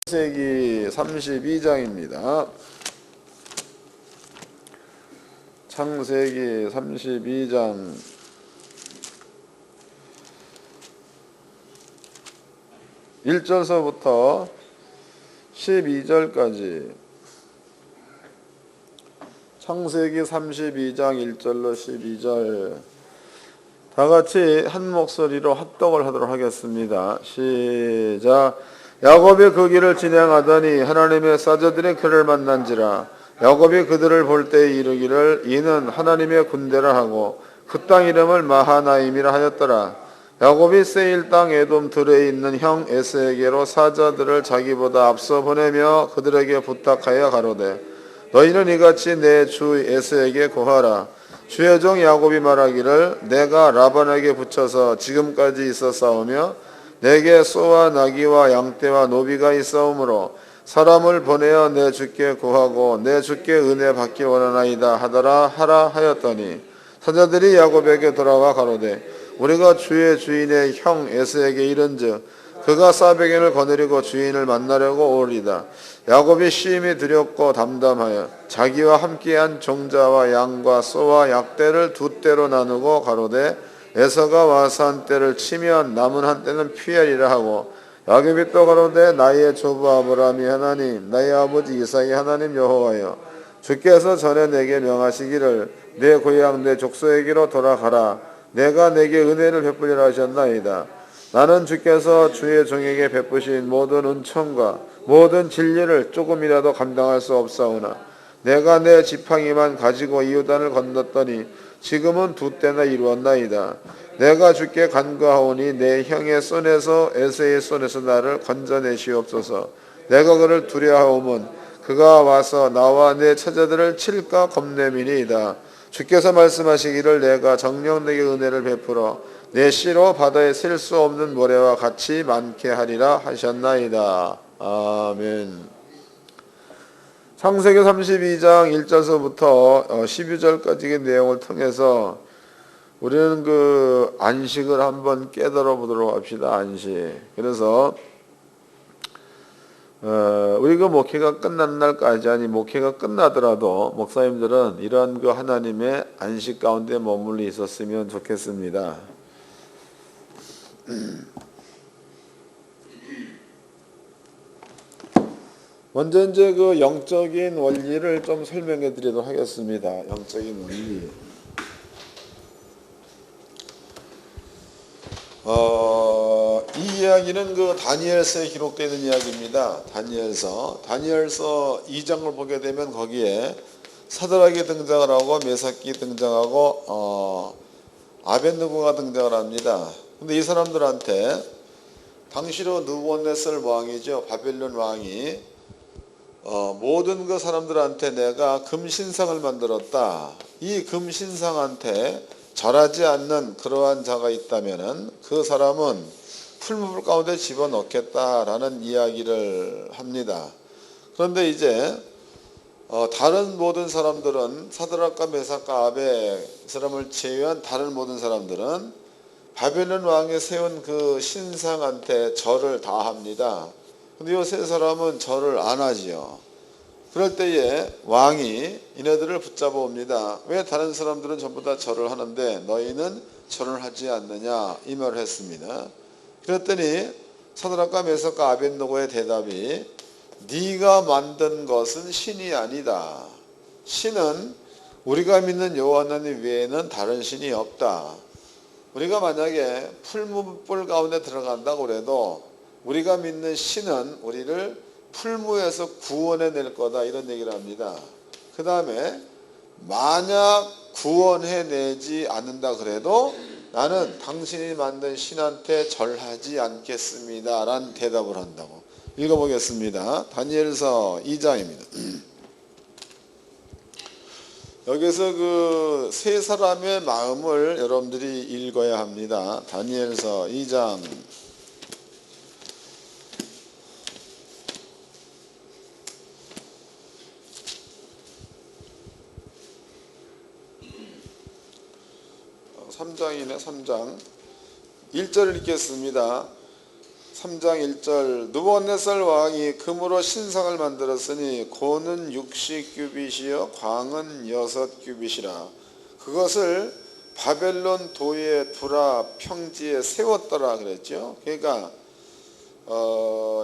창세기 32장입니다. 창세기 32장 1절서부터 12절까지 창세기 32장 1절로 12절 다같이 한 목소리로 합독을 하도록 하겠습니다. 시작. 야곱이 그 길을 진행하더니 하나님의 사자들의 그를 만난지라. 야곱이 그들을 볼 때 이르기를 이는 하나님의 군대라 하고 그 땅 이름을 마하나임이라 하였더라. 야곱이 세일 땅 에돔 들에 있는 형 에서에게로 사자들을 자기보다 앞서 보내며 그들에게 부탁하여 가로되 너희는 이같이 내 주 에서에게 고하라. 주의 종 야곱이 말하기를 내가 라반에게 붙여서 지금까지 있었사오며 내게 소와 나귀와 양떼와 노비가 있사오므로 사람을 보내어 내 주께 구하고 내 주께 은혜 받기 원하나이다 하더라 하라 하였더니 사자들이 야곱에게 돌아와 가로되 우리가 주의 주인의 형 에서에게 이른즉 그가 사백엔을 거느리고 주인을 만나려고 오리다. 야곱이 심히 두렵고 담담하여 자기와 함께한 종자와 양과 소와 약대를 두 떼로 나누고 가로되 에서가 와서 한 떼를 치면 남은 한 떼는 피하리라 하고 야곱이 또 가로되 나의 조부 아브라함이 하나님 나의 아버지 이삭이 하나님 여호와여 주께서 전에 내게 명하시기를 내 고향 내 족속에게로 돌아가라. 내가 내게 은혜를 베풀리라 하셨나이다. 나는 주께서 주의 종에게 베푸신 모든 은총과 모든 진리를 조금이라도 감당할 수 없사오나 내가 내 지팡이만 가지고 이요단을 건넜더니 지금은 두 때나 이루었나이다. 내가 주께 간구하오니 내 형의 손에서 에서의 손에서 나를 건져내시옵소서. 내가 그를 두려워하오면 그가 와서 나와 내 처자들을 칠까 겁내미니이다. 주께서 말씀하시기를 내가 정녕 내게 은혜를 베풀어 내 씨로 바다에 셀 수 없는 모래와 같이 많게 하리라 하셨나이다. 아멘. 창세기 32장 1절서부터 12절까지의 내용을 통해서 우리는 그 안식을 한번 깨달아 보도록 합시다. 안식. 그래서 우리가 목회가 끝나는 날까지 아니 목회가 끝나더라도 목사님들은 이러한 그 하나님의 안식 가운데 머물러 있었으면 좋겠습니다. 먼저 이제 그 영적인 원리를 좀 설명해 드리도록 하겠습니다. 영적인 원리. 이 이야기는 그 다니엘서에 기록되어 있는 이야기입니다. 다니엘서 2장을 보게 되면 거기에 사드락이 등장을 하고 메삭이 등장하고 아벳느고가 등장을 합니다. 근데 이 사람들한테 당시로 느부갓네살 왕이죠. 바벨론 왕이 모든 그 사람들한테 내가 금신상을 만들었다. 이 금신상한테 절하지 않는 그러한 자가 있다면은 그 사람은 풀무불 가운데 집어넣겠다라는 이야기를 합니다. 그런데 이제 다른 모든 사람들은 사드락과 메삭과 아벳 사람을 제외한 다른 모든 사람들은 바벨론 왕이 세운 그 신상한테 절을 다 합니다. 근데 이 세 사람은 절을 안 하지요. 그럴 때에 왕이 이네들을 붙잡아 옵니다. 왜 다른 사람들은 전부 다 절을 하는데 너희는 절을 하지 않느냐 이 말을 했습니다. 그랬더니 사드락과 메삭과 아벳느고의 대답이 네가 만든 것은 신이 아니다. 신은 우리가 믿는 여호와 하나님 외에는 다른 신이 없다. 우리가 만약에 풀무불 가운데 들어간다고 해도 우리가 믿는 신은 우리를 풀무에서 구원해낼 거다 이런 얘기를 합니다. 그 다음에 만약 구원해내지 않는다 그래도 나는 당신이 만든 신한테 절하지 않겠습니다 라는 대답을 한다고. 읽어보겠습니다. 다니엘서 2장입니다. 여기서 그 세 사람의 마음을 여러분들이 읽어야 합니다. 다니엘서 2장 3장이네 3장 1절을 읽겠습니다. 3장 1절 느부갓네살 왕이 금으로 신상을 만들었으니 고는 60규빗이요 광은 6규빗이라 그것을 바벨론 도의 두라 평지에 세웠더라 그랬죠. 그러니까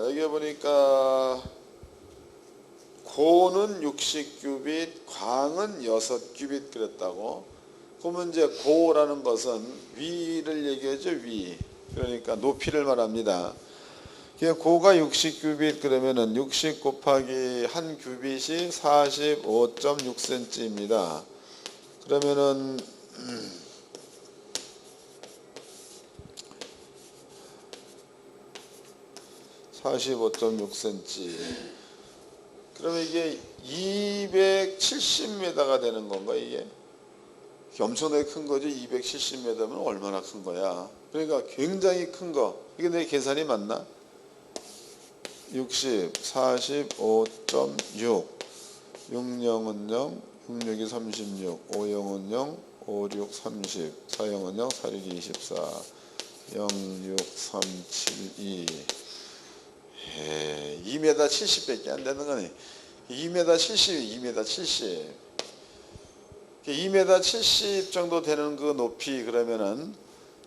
여기 보니까 고는 60규빗 광은 6규빗 그랬다고. 그러면 이제 고라는 것은 위를 얘기하죠. 위. 그러니까 높이를 말합니다. 고가 60규빗 그러면은 60 곱하기 한 규빗이 45.6cm입니다. 그러면은 45.6cm. 그러면 이게 270m가 되는 건가 이게? 엄청나게 큰 거죠. 270m면 얼마나 큰 거야. 그러니까 굉장히 큰 거. 이게 내 계산이 맞나? 60, 45.6, 60은 0, 66이 36, 50은 0, 56, 30, 40은 0, 46이 24, 06, 3, 7, 2. 2m 70밖에 안 되는 거네. 2m 70, 2m 70. 2m 70 정도 되는 그 높이 그러면은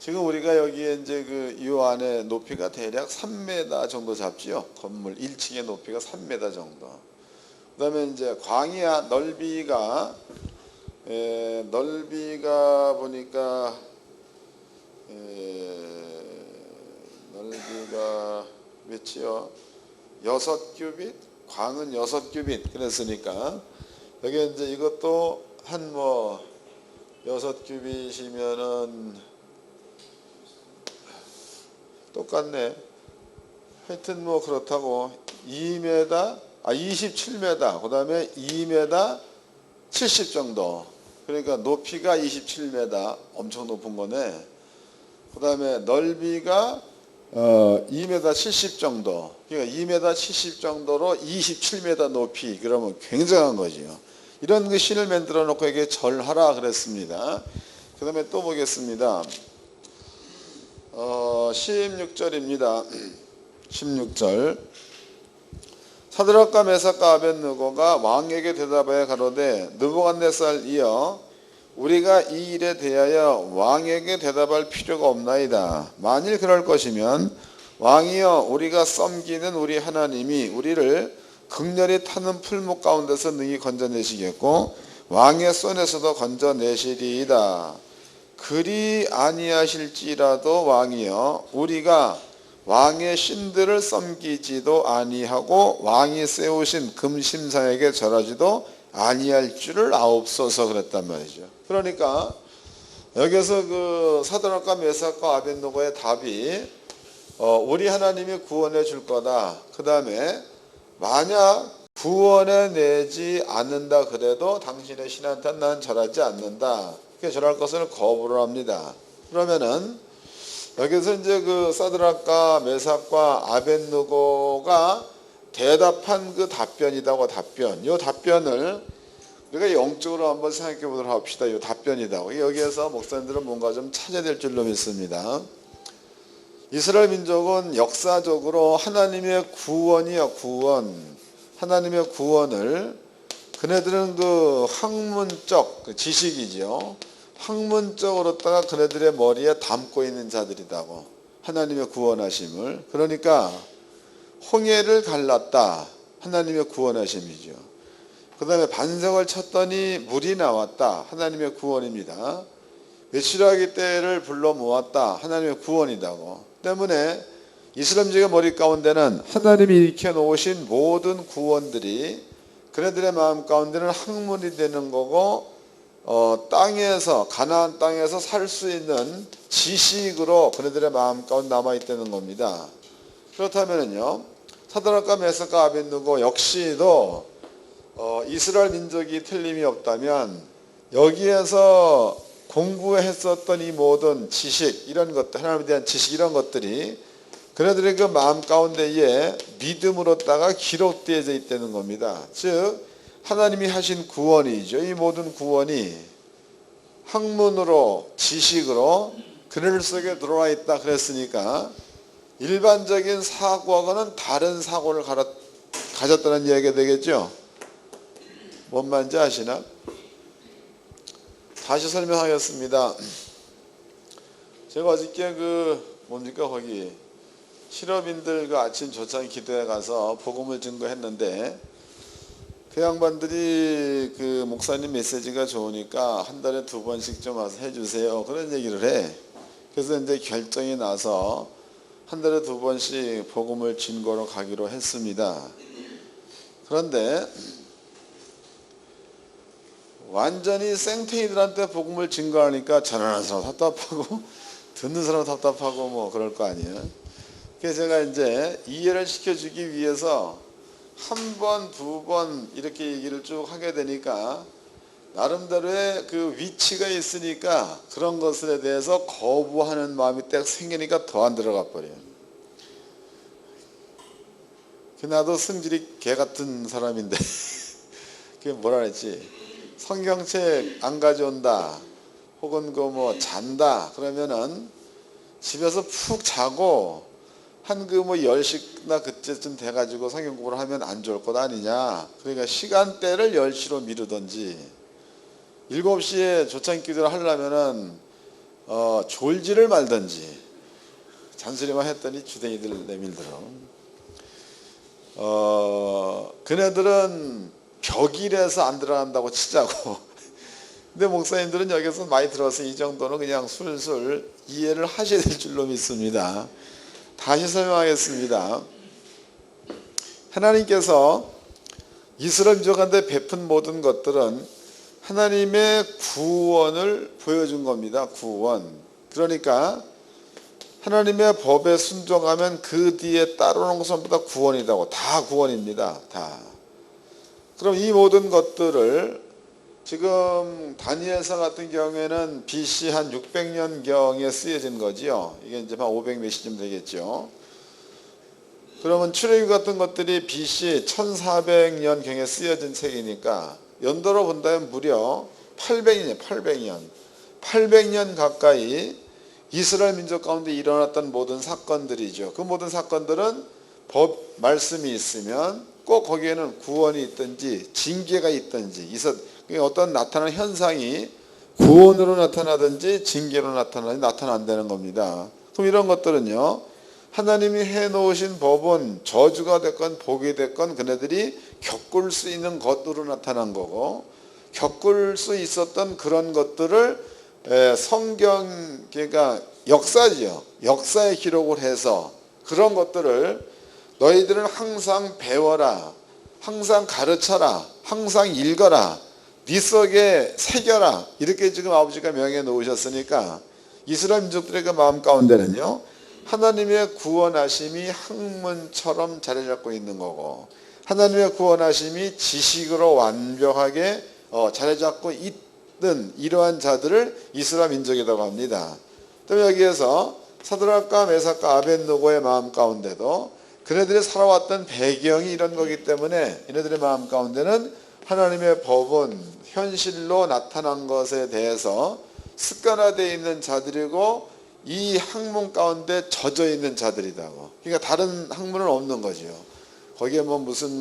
지금 우리가 여기에 이제 이 안에 높이가 대략 3m 정도 잡지요. 건물 1층의 높이가 3m 정도. 그다음에 이제 광야 넓이가 보니까 넓이가 몇이요? 6규빗, 광은 6규빗 그랬으니까 여기 이제 이것도 한 6규빗이면은 똑같네. 하여튼 그렇다고 27m, 그 다음에 2m 70 정도. 그러니까 높이가 27m, 엄청 높은 거네. 그 다음에 넓이가 2m 70 정도. 그러니까 2m 70 정도로 27m 높이. 그러면 굉장한 거지요. 이런 그 신을 만들어 놓고 이게 절하라 그랬습니다. 그 다음에 또 보겠습니다. 16절입니다. 16절. 사드락과 메삭과 아벳느고가 왕에게 대답하여 가로되 느부갓네살이여 우리가 이 일에 대하여 왕에게 대답할 필요가 없나이다. 만일 그럴 것이면 왕이여 우리가 섬기는 우리 하나님이 우리를 극렬히 타는 풀목 가운데서 능히 건져내시겠고 왕의 손에서도 건져내시리이다. 그리 아니하실지라도 왕이여 우리가 왕의 신들을 섬기지도 아니하고 왕이 세우신 금심상에게 절하지도 아니할 줄을 아옵소서 그랬단 말이죠. 그러니까 여기서 사드락과 메삭과 아벳느고의 답이 우리 하나님이 구원해 줄 거다. 그 다음에 만약 구원해 내지 않는다 그래도 당신의 신한테는 난 절하지 않는다. 절할 것을 거부를 합니다. 그러면은 여기서 이제 사드락과 메삭과 아벳느고가 대답한 그 답변이다고 답변. 이 답변을 우리가 영적으로 한번 생각해 보도록 합시다. 이 답변이다. 여기에서 목사님들은 뭔가 좀 찾아야 될 줄로 믿습니다. 이스라엘 민족은 역사적으로 하나님의 구원이요, 구원. 하나님의 구원을 그네들은 학문적 지식이죠. 학문적으로다가 그네들의 머리에 담고 있는 자들이다고. 하나님의 구원하심을. 그러니까 홍해를 갈랐다. 하나님의 구원하심이죠. 그 다음에 반석을 쳤더니 물이 나왔다. 하나님의 구원입니다. 메시라기 떼를 불러 모았다. 하나님의 구원이다고. 때문에 이스라엘 민족의 머리 가운데는 하나님이 일으켜 놓으신 모든 구원들이 그네들의 마음 가운데는 학문이 되는 거고 땅에서 가나안 땅에서 살 수 있는 지식으로 그네들의 마음 가운데 남아있다는 겁니다. 그렇다면요 사드락과 메삭과 아벳느고 역시도 이스라엘 민족이 틀림이 없다면 여기에서 공부했었던 이 모든 지식 이런 것들 하나님에 대한 지식 이런 것들이 그네들의 그 마음 가운데에 믿음으로다가 기록되어져 있다는 겁니다. 즉 하나님이 하신 구원이죠. 이 모든 구원이 학문으로 지식으로 그들 속에 들어와 있다 그랬으니까 일반적인 사고하고는 다른 사고를 가졌다는 이야기가 되겠죠. 뭔 말인지 아시나? 다시 설명하겠습니다. 제가 어저께 뭡니까 거기 실업인들 아침 조찬 기도에 가서 복음을 증거했는데, 그 양반들이 목사님 메시지가 좋으니까 한 달에 2번씩 좀 와서 해주세요, 그런 얘기를 해. 그래서 이제 결정이 나서 한 달에 2번씩 복음을 증거로 가기로 했습니다. 그런데 완전히 생태이들한테 복음을 증거하니까 전하는 사람 답답하고 듣는 사람 답답하고 뭐 그럴 거 아니에요. 그래서 제가 이제 이해를 시켜주기 위해서 1번, 2번 이렇게 얘기를 쭉 하게 되니까 나름대로의 위치가 있으니까 그런 것에 대해서 거부하는 마음이 딱 생기니까 더 안 들어가 버려요. 나도 성질이 개 같은 사람인데 그게 뭐라 그랬지? 성경책 안 가져온다, 혹은 잔다 그러면은 집에서 푹 자고 한 10시나 그때쯤 돼가지고 성경 공부를 하면 안 좋을 것 아니냐. 그러니까 시간대를 10시로 미루든지 7시에 조찬 기도를 하려면은 졸지를 말든지. 잔소리만 했더니 주댕이들 내밀더라. 그네들은 벽이라서 안 들어간다고 치자고. 근데 목사님들은 여기서 많이 들어서 이 정도는 그냥 술술 이해를 하셔야 될 줄로 믿습니다. 다시 설명하겠습니다. 하나님께서 이스라엘 민족한테 베푼 모든 것들은 하나님의 구원을 보여준 겁니다. 구원. 그러니까 하나님의 법에 순종하면 그 뒤에 따르는 것은 전부 다 구원이라고. 다 구원입니다. 다. 그럼 이 모든 것들을 지금 다니엘서 같은 경우에는 BC 한 600년경에 쓰여진 거지요. 이게 이제 한 500 몇시쯤 되겠죠. 그러면 출애굽 같은 것들이 BC 1400년경에 쓰여진 책이니까 연도로 본다면 무려 800년, 800년. 800년 가까이 이스라엘 민족 가운데 일어났던 모든 사건들이죠. 그 모든 사건들은 법 말씀이 있으면 꼭 거기에는 구원이 있든지 징계가 있든지 어떤 나타나는 현상이 구원으로 나타나든지 징계로 나타난다는 겁니다. 그럼 이런 것들은요, 하나님이 해놓으신 법은 저주가 됐건 복이 됐건 그네들이 겪을 수 있는 것으로 나타난 거고, 겪을 수 있었던 그런 것들을 성경, 그러니까 역사지요. 역사에 기록을 해서 그런 것들을 너희들은 항상 배워라, 항상 가르쳐라, 항상 읽어라, 네 속에 새겨라, 이렇게 지금 아버지가 명해 놓으셨으니까 이스라엘 민족들의 그 마음 가운데는요, 하나님의 구원하심이 학문처럼 자리 잡고 있는 거고, 하나님의 구원하심이 지식으로 완벽하게 자리 잡고 있는 이러한 자들을 이스라엘 민족이라고 합니다. 또 여기에서 사드락과 메삭과 아벳느고의 마음 가운데도 그네들이 살아왔던 배경이 이런 거기 때문에 이네들의 마음 가운데는 하나님의 법은 현실로 나타난 것에 대해서 습관화되어 있는 자들이고, 이 학문 가운데 젖어 있는 자들이라고. 그러니까 다른 학문은 없는 거죠. 거기에 무슨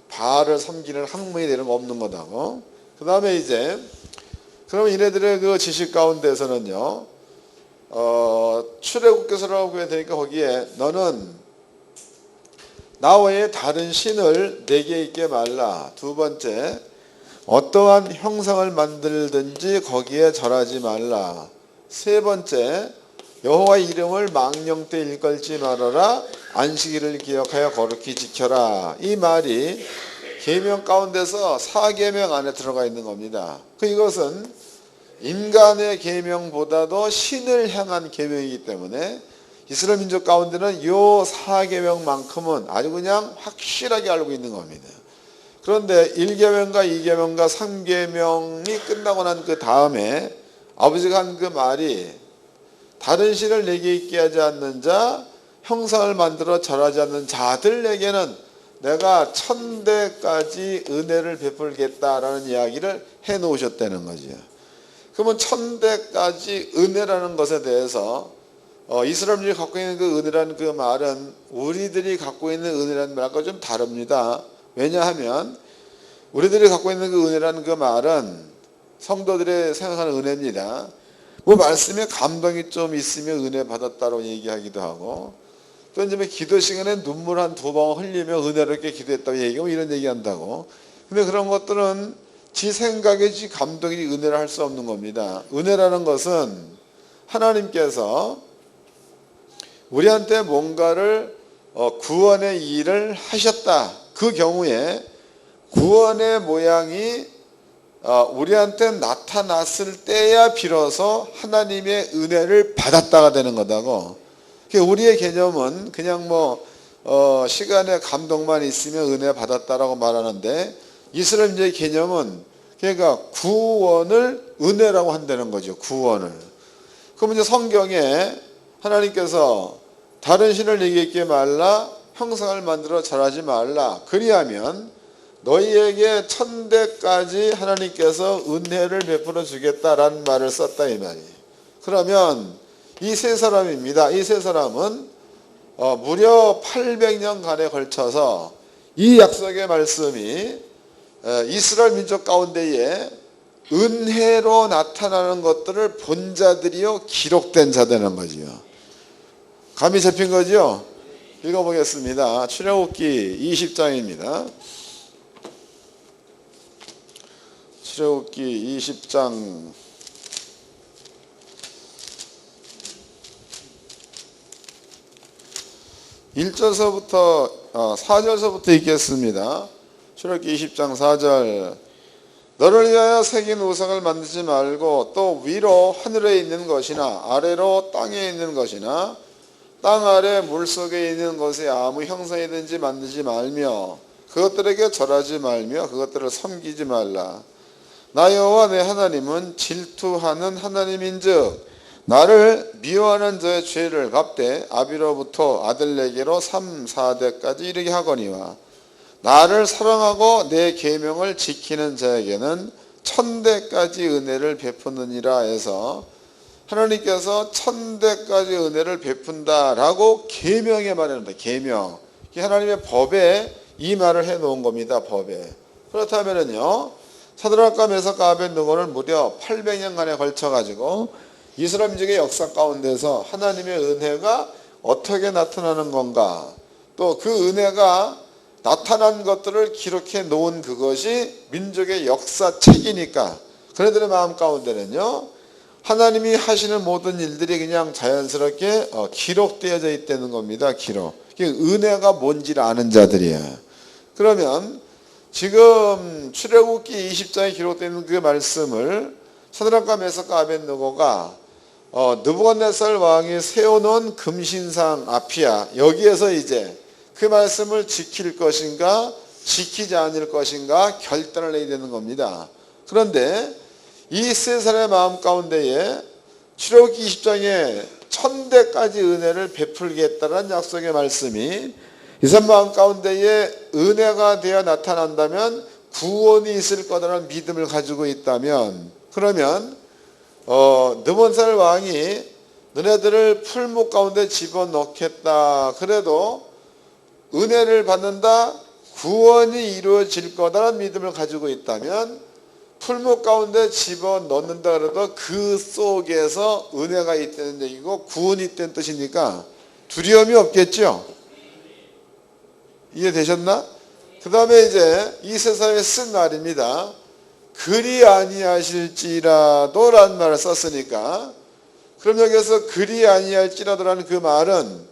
바알을 섬기는 학문이 되는 거 없는 거다고. 그 다음에 이제 그러면 이네들의 그 지식 가운데서는요, 출애굽기서라고 해야 되니까 거기에 너는 나 외에 다른 신을 내게 있게 말라. 2번째, 어떠한 형상을 만들든지 거기에 절하지 말라. 3번째, 여호와의 이름을 망령 때 일컬지 말아라. 안식일을 기억하여 거룩히 지켜라. 이 말이 계명 가운데서 4계명 안에 들어가 있는 겁니다. 이것은 인간의 계명보다도 신을 향한 계명이기 때문에 이스라엘 민족 가운데는 요 4계명만큼은 아주 그냥 확실하게 알고 있는 겁니다. 그런데 1계명과 2계명과 3계명이 끝나고 난 그 다음에 아버지가 한 그 말이 다른 신을 내게 있게 하지 않는 자, 형상을 만들어 절하지 않는 자들에게는 내가 1000대까지 은혜를 베풀겠다라는 이야기를 해 놓으셨다는 거죠. 그러면 1000대까지 은혜라는 것에 대해서 이스라엘이 갖고 있는 그 은혜라는 그 말은 우리들이 갖고 있는 은혜라는 말과 좀 다릅니다. 왜냐하면 우리들이 갖고 있는 그 은혜라는 그 말은 성도들의 생각하는 은혜입니다. 뭐 말씀에 감동이 좀 있으면 은혜 받았다고 얘기하기도 하고, 또 이제 기도 시간에 눈물 한 2방 흘리며 은혜롭게 기도했다고 얘기하고 이런 얘기한다고. 근데 그런 것들은 지 생각에 지 감동이 은혜를 할 수 없는 겁니다. 은혜라는 것은 하나님께서 우리한테 뭔가를 구원의 일을 하셨다. 그 경우에 구원의 모양이 우리한테 나타났을 때야 비로소 하나님의 은혜를 받았다가 되는 거다고. 우리의 개념은 그냥 시간의 감동만 있으면 은혜 받았다라고 말하는데, 이스라엘의 개념은 그러니까 구원을 은혜라고 한다는 거죠. 구원을. 그럼 이제 성경에 하나님께서 다른 신을 얘기하지 말라, 형상을 만들어 절하지 말라, 그리하면 너희에게 천대까지 하나님께서 은혜를 베풀어 주겠다라는 말을 썼다 이 말이에요. 그러면 이 세 사람입니다. 이 세 사람은 무려 800년간에 걸쳐서 이 약속의 말씀이 이스라엘 민족 가운데에 은혜로 나타나는 것들을 본 자들이요 기록된 자들인 거지요. 감이 잡힌 거죠? 읽어보겠습니다. 출애굽기 20장입니다. 출애굽기 20장 1절서부터 4절서부터 읽겠습니다. 출애굽기 20장 4절. 너를 위하여 새긴 우상을 만들지 말고 또 위로 하늘에 있는 것이나 아래로 땅에 있는 것이나 땅 아래 물속에 있는 것에 아무 형상이든지 만들지 말며 그것들에게 절하지 말며 그것들을 섬기지 말라. 나 여호와 내 하나님은 질투하는 하나님인즉 나를 미워하는 자의 죄를 갚되 아비로부터 아들에게로 3, 4대까지 이르게 하거니와 나를 사랑하고 내 계명을 지키는 자에게는 1000대까지 은혜를 베푸느니라 해서 하나님께서 1000대까지 은혜를 베푼다라고 계명에 말합니다. 계명. 하나님의 법에 이 말을 해놓은 겁니다. 법에. 그렇다면요, 사드락과 메삭과 아벳느고는 무려 800년간에 걸쳐가지고 이스라엘 민족의 역사 가운데서 하나님의 은혜가 어떻게 나타나는 건가, 또 그 은혜가 나타난 것들을 기록해 놓은 그것이 민족의 역사책이니까 그네들의 마음 가운데는요, 하나님이 하시는 모든 일들이 그냥 자연스럽게 기록되어져 있다는 겁니다. 기록. 은혜가 뭔지를 아는 자들이에요. 그러면 지금 출애굽기 20장에 기록되는 그 말씀을 사드락과 메삭과 아벳느고가 느부갓네살 왕이 세워놓은 금신상 앞이야. 여기에서 이제 그 말씀을 지킬 것인가 지키지 않을 것인가 결단을 해야 되는 겁니다. 그런데 이 세 사람의 마음 가운데에 출애굽기 20장에 1000대까지 은혜를 베풀겠다는 약속의 말씀이 이 사람 마음 가운데에 은혜가 되어 나타난다면 구원이 있을 거다라는 믿음을 가지고 있다면, 그러면 느부갓네살 왕이 너네들을 풀목 가운데 집어넣겠다, 그래도 은혜를 받는다, 구원이 이루어질 거다라는 믿음을 가지고 있다면 풀목 가운데 집어넣는다 그래도 그 속에서 은혜가 있다는 얘기고 구원이 있다는 뜻이니까 두려움이 없겠죠. 이해되셨나? 그 다음에 이제 이 세상에 쓴 말입니다. 그리 아니하실지라도 라는 말을 썼으니까, 그럼 여기서 그리 아니할지라도라는 그 말은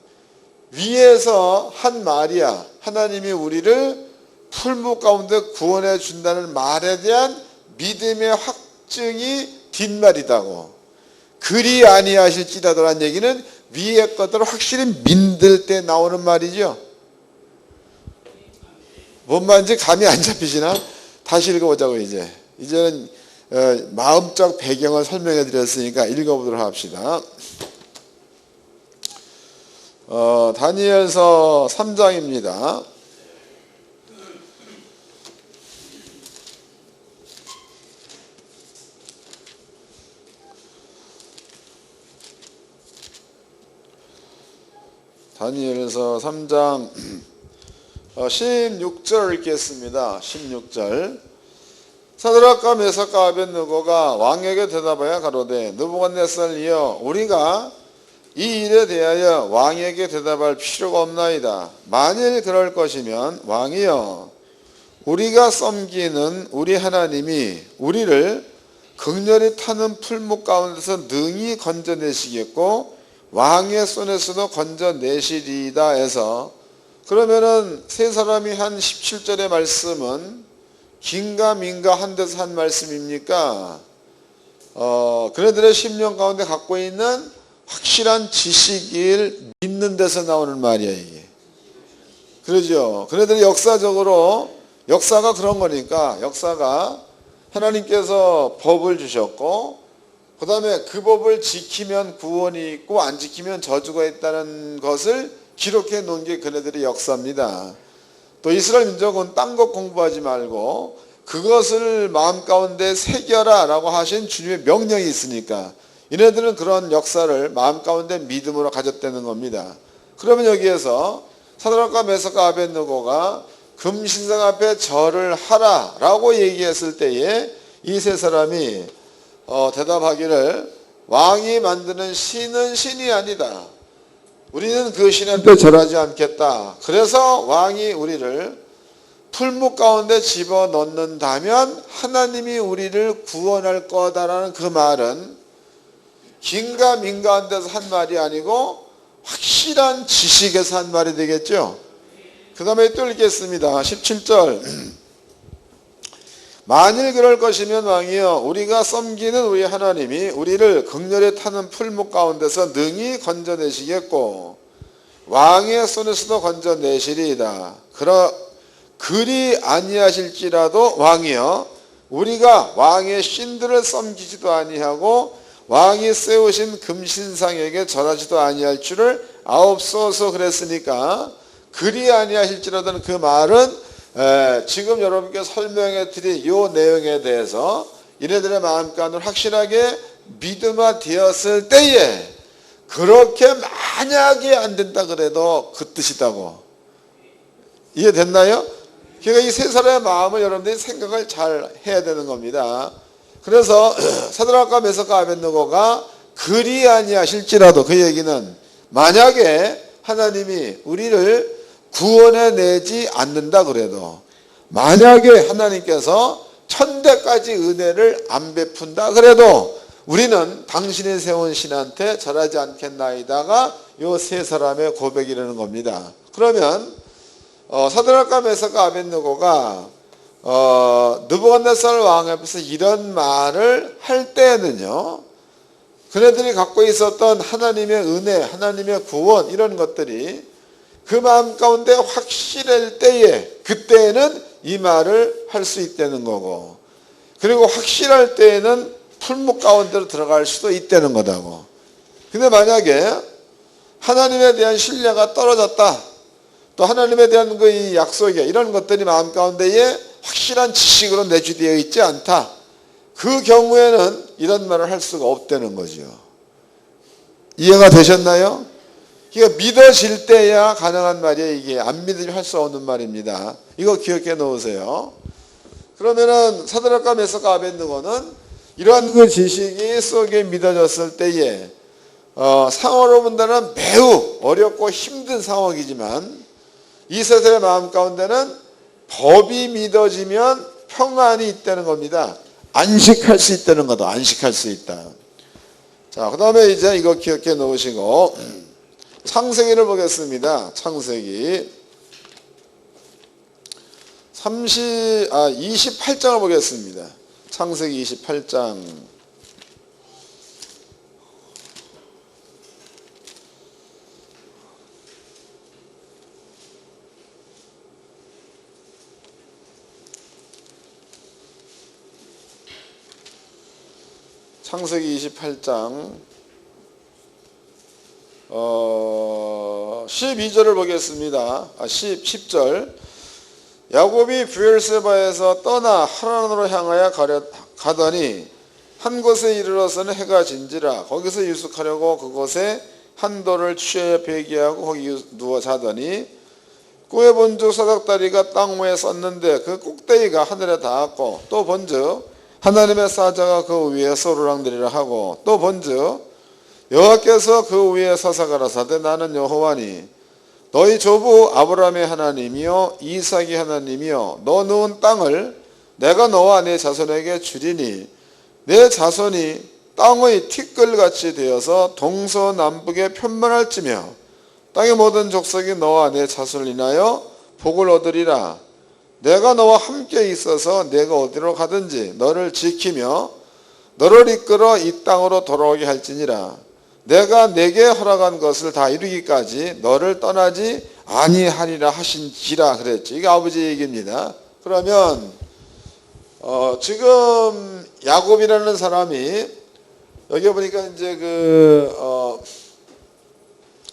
위에서 한 말이야. 하나님이 우리를 풀목 가운데 구원해 준다는 말에 대한 믿음의 확증이 뒷말이다고. 그리 아니하실지라도라는 얘기는 위에 것들을 확실히 믿을 때 나오는 말이죠. 뭔 말인지 감이 안 잡히시나? 다시 읽어보자고. 이제는 마음적 배경을 설명해 드렸으니까 읽어보도록 합시다. 다니엘서 3장입니다. 다니엘서 3장 16절 읽겠습니다. 16절. 사드락과 메삭과 아벳느고가 왕에게 대답하여 가로되 느부갓네살이여 우리가 이 일에 대하여 왕에게 대답할 필요가 없나이다. 만일 그럴 것이면 왕이여 우리가 섬기는 우리 하나님이 우리를 극렬히 타는 풀목 가운데서 능히 건져내시겠고 왕의 손에서도 건져내시리이다 해서, 그러면은 세 사람이 한 17절의 말씀은 긴가 민가 한 데서 한 말씀입니까? 그네들의 심령 가운데 갖고 있는 확실한 지식을 믿는 데서 나오는 말이에요, 이게. 그러죠. 그네들이 역사가 그런 거니까, 역사가 하나님께서 법을 주셨고, 그 다음에 그 법을 지키면 구원이 있고 안 지키면 저주가 있다는 것을 기록해 놓은 게 그네들의 역사입니다. 또 이스라엘 민족은 딴 것 공부하지 말고 그것을 마음 가운데 새겨라 라고 하신 주님의 명령이 있으니까 이네들은 그런 역사를 마음 가운데 믿음으로 가졌다는 겁니다. 그러면 여기에서 사드락과 메삭과 아벳느고가 금신상 앞에 절을 하라 라고 얘기했을 때에 이 세 사람이 대답하기를 왕이 만드는 신은 신이 아니다. 우리는 그 신한테 절하지 않겠다. 그래서 왕이 우리를 풀목 가운데 집어넣는다면 하나님이 우리를 구원할 거다라는 그 말은 긴가 민가한 데서 한 말이 아니고 확실한 지식에서 한 말이 되겠죠. 그 다음에 또 읽겠습니다. 17절. 만일 그럴 것이면 왕이여 우리가 섬기는 우리 하나님이 우리를 극렬히 타는 풀목 가운데서 능히 건져내시겠고 왕의 손에서도 건져내시리이다. 그리 아니하실지라도 왕이여 우리가 왕의 신들을 섬기지도 아니하고 왕이 세우신 금신상에게 절하지도 아니할 줄을 아옵소서 그랬으니까, 그리 아니하실지라도는 그 말은 지금 여러분께 설명해 드린 이 내용에 대해서 이네들의 마음가짐을 확실하게 믿음화 되었을 때에, 그렇게 만약에 안 된다 그래도 그 뜻이다고. 이해됐나요? 그러니까 이 세 사람의 마음을 여러분들이 생각을 잘 해야 되는 겁니다. 그래서 사드락과 메삭과 아벳느고가 그리 아니하실지라도, 그 얘기는 만약에 하나님이 우리를 구원해내지 않는다 그래도, 만약에 하나님께서 천대까지 은혜를 안 베푼다 그래도 우리는 당신이 세운 신한테 절하지 않겠나이다가 요 세 사람의 고백이라는 겁니다. 그러면 사드락과 메삭과 아벳느고가 느부갓네살 왕 앞에서 이런 말을 할 때에는요, 그네들이 갖고 있었던 하나님의 은혜, 하나님의 구원, 이런 것들이 그 마음 가운데 확실할 때에, 그때에는 이 말을 할 수 있다는 거고, 그리고 확실할 때에는 풀목 가운데로 들어갈 수도 있다는 거다고. 근데 만약에 하나님에 대한 신뢰가 떨어졌다, 또 하나님에 대한 그 약속이, 이런 것들이 마음 가운데에 확실한 지식으로 내주되어 있지 않다, 그 경우에는 이런 말을 할 수가 없다는 거죠. 이해가 되셨나요? 그러니까 믿어질 때야 가능한 말이에요. 이게 안 믿으면 할 수 없는 말입니다. 이거 기억해 놓으세요. 그러면은 사드락과 메삭과 아벳느고는 이러한 그 지식이 속에 믿어졌을 때에 상황으로 본다면 매우 어렵고 힘든 상황이지만 이 세 사람의 마음 가운데는 법이 믿어지면 평안이 있다는 겁니다. 안식할 수 있다는 거다. 안식할 수 있다. 자, 그 다음에 이제 이거 기억해 놓으시고 창세기를 보겠습니다. 창세기 28장을 보겠습니다. 창세기 28장. 창세기 28장 12절을 보겠습니다. 10절. 야곱이 브엘세바에서 떠나 하란으로 향하여 가더니 한 곳에 이르러서는 해가 진지라. 거기서 유숙하려고 그곳에 한 돌을 취해 베개하고 거기 누워 자더니 꾸에 본즉 사닥다리가 땅 위에 섰는데 그 꼭대기가 하늘에 닿았고 또 본즉 하나님의 사자가 그 위에 소르락내리라 하고 또 본즉 여호와께서 그 위에 서서 가라사대 나는 여호와니 너희 조부 아브라함의 하나님이요 이삭의 하나님이요 너 누운 땅을 내가 너와 네 자손에게 주리니 내 자손이 땅의 티끌같이 되어서 동서남북에 편만할지며 땅의 모든 족속이 너와 내 자손을 인하여 복을 얻으리라. 내가 너와 함께 있어서 내가 어디로 가든지 너를 지키며 너를 이끌어 이 땅으로 돌아오게 할지니라. 내가 내게 허락한 것을 다 이루기까지 너를 떠나지 아니하리라 하신지라 그랬죠. 이게 아버지 얘기입니다. 그러면 지금 야곱이라는 사람이 여기 보니까 이제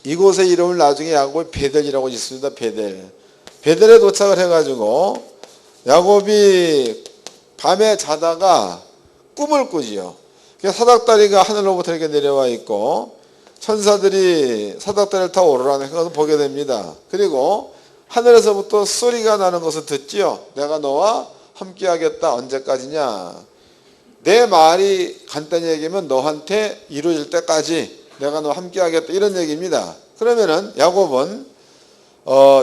이곳의 이름을 나중에 야곱이 베델이라고 짓습니다. 베델에 도착을 해가지고 야곱이 밤에 자다가 꿈을 꾸지요. 사닥다리가 하늘로부터 이렇게 내려와 있고 천사들이 사닥다리를 타고 오르라는 것을 보게 됩니다. 그리고 하늘에서부터 소리가 나는 것을 듣지요. 내가 너와 함께 하겠다. 언제까지냐? 내 말이 간단히 얘기하면 너한테 이루어질 때까지 내가 너와 함께 하겠다. 이런 얘기입니다. 그러면은 야곱은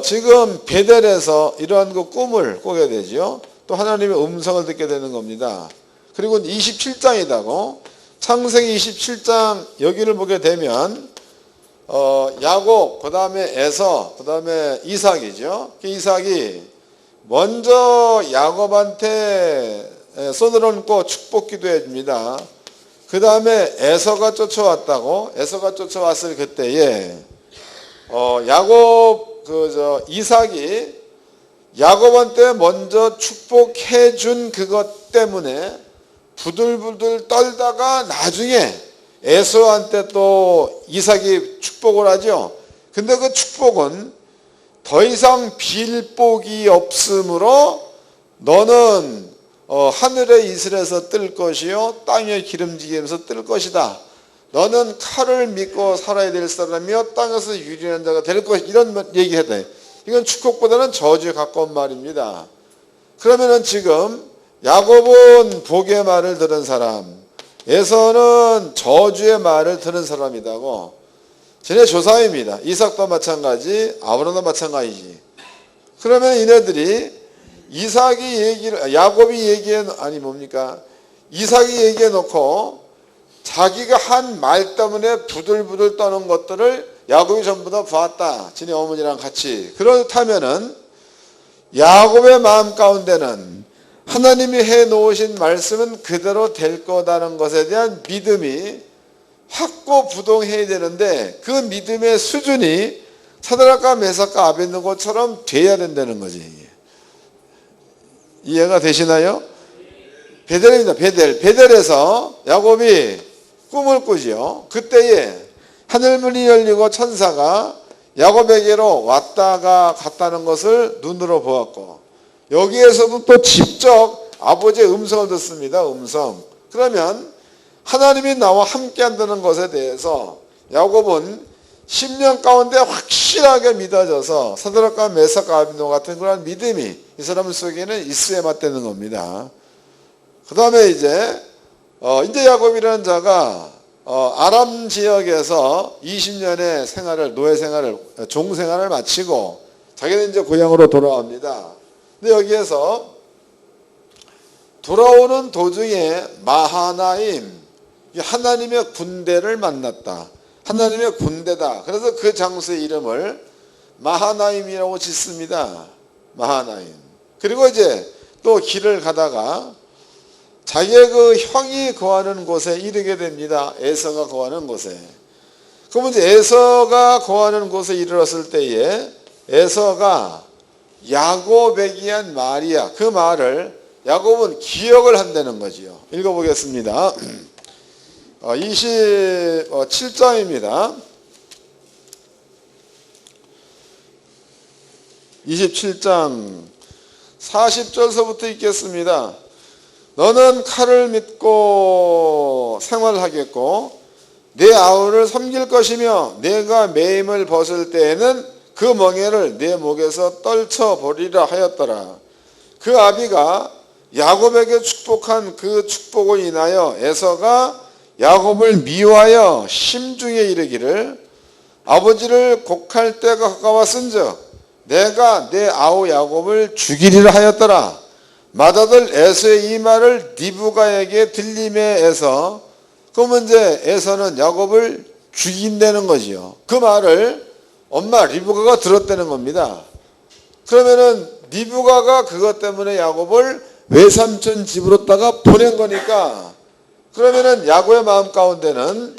지금 베델에서 이러한 그 꿈을 꾸게 되죠. 또 하나님의 음성을 듣게 되는 겁니다. 그리고 27장이다고 창세기 27장 여기를 보게 되면 야곱, 그 다음에 에서, 그 다음에 이삭이죠. 이삭이 먼저 야곱한테 손을 얹고 축복 기도해 줍니다. 그 다음에 에서가 쫓아왔다고. 에서가 쫓아왔을 그때에 이삭이 야곱한테 먼저 축복해 준 그것 때문에 부들부들 떨다가 나중에 에서한테 또 이삭이 축복을 하죠. 근데 그 축복은 더 이상 빌 복이 없으므로 너는 하늘의 이슬에서 뜰 것이요 땅의 기름지기에서 뜰 것이다. 너는 칼을 믿고 살아야 될 사람이요 땅에서 유리한 자가 될 것이다. 이런 얘기해야 돼. 이건 축복보다는 저주에 가까운 말입니다. 그러면은 지금 야곱은 복의 말을 들은 사람, 에서는 저주의 말을 들은 사람이다고. 쟤네 조상입니다. 이삭도 마찬가지, 아브라함도 마찬가지지. 그러면 이네들이 이삭이 얘기해 놓고 자기가 한 말 때문에 부들부들 떠는 것들을 야곱이 전부 다 보았다. 지네 어머니랑 같이. 그렇다면은 야곱의 마음 가운데는 하나님이 해 놓으신 말씀은 그대로 될 거다는 것에 대한 믿음이 확고부동해야 되는데 그 믿음의 수준이 사드락과 메삭과 아벳느고처럼 돼야 된다는 거지. 이해가 되시나요? 베델입니다. 베델에서 야곱이 꿈을 꾸지요. 그때에 하늘문이 열리고 천사가 야곱에게로 왔다가 갔다는 것을 눈으로 보았고 여기에서도 또 직접 아버지의 음성을 듣습니다. 음성. 그러면 하나님이 나와 함께 한다는 것에 대해서 야곱은 10년 가운데 확실하게 믿어져서 사드락과 메삭과 아벳느고 같은 그런 믿음이 이 사람 속에는 있어야 맞다는 겁니다. 그 다음에 이제 야곱이라는 자가 아람 지역에서 20년의 노예 생활을, 종 생활을 마치고 자기는 이제 고향으로 돌아옵니다. 근데 여기에서 돌아오는 도중에 마하나임, 하나님의 군대를 만났다. 하나님의 군대다. 그래서 그 장소의 이름을 마하나임이라고 짓습니다. 마하나임. 그리고 이제 또 길을 가다가 자기의 그 형이 거하는 곳에 이르게 됩니다. 에서가 거하는 곳에. 그러면 이제 에서가 거하는 곳에 이르렀을 때에 에서가 야곱에게 한 말이야. 그 말을 야곱은 기억을 한다는 거지요. 읽어보겠습니다. 27장입니다. 27장 40절서부터 읽겠습니다. 너는 칼을 믿고 생활하겠고 내 아우를 섬길 것이며 내가 매임을 벗을 때에는 그 멍에를 내 목에서 떨쳐버리라 하였더라. 그 아비가 야곱에게 축복한 그 축복을 인하여 에서가 야곱을 미워하여 심중에 이르기를 아버지를 곡할 때가 가까웠은즉 내가 내 아우 야곱을 죽이리라 하였더라. 맏아들 에서의 이 말을 리브가에게 들림에 에서, 그러면 이제 에서는 야곱을 죽인다는 거지요. 그 말을 엄마 리브가가 들었다는 겁니다. 그러면은 리브가가 그것 때문에 야곱을 외삼촌 집으로다가 보낸 거니까, 그러면은 야곱의 마음 가운데는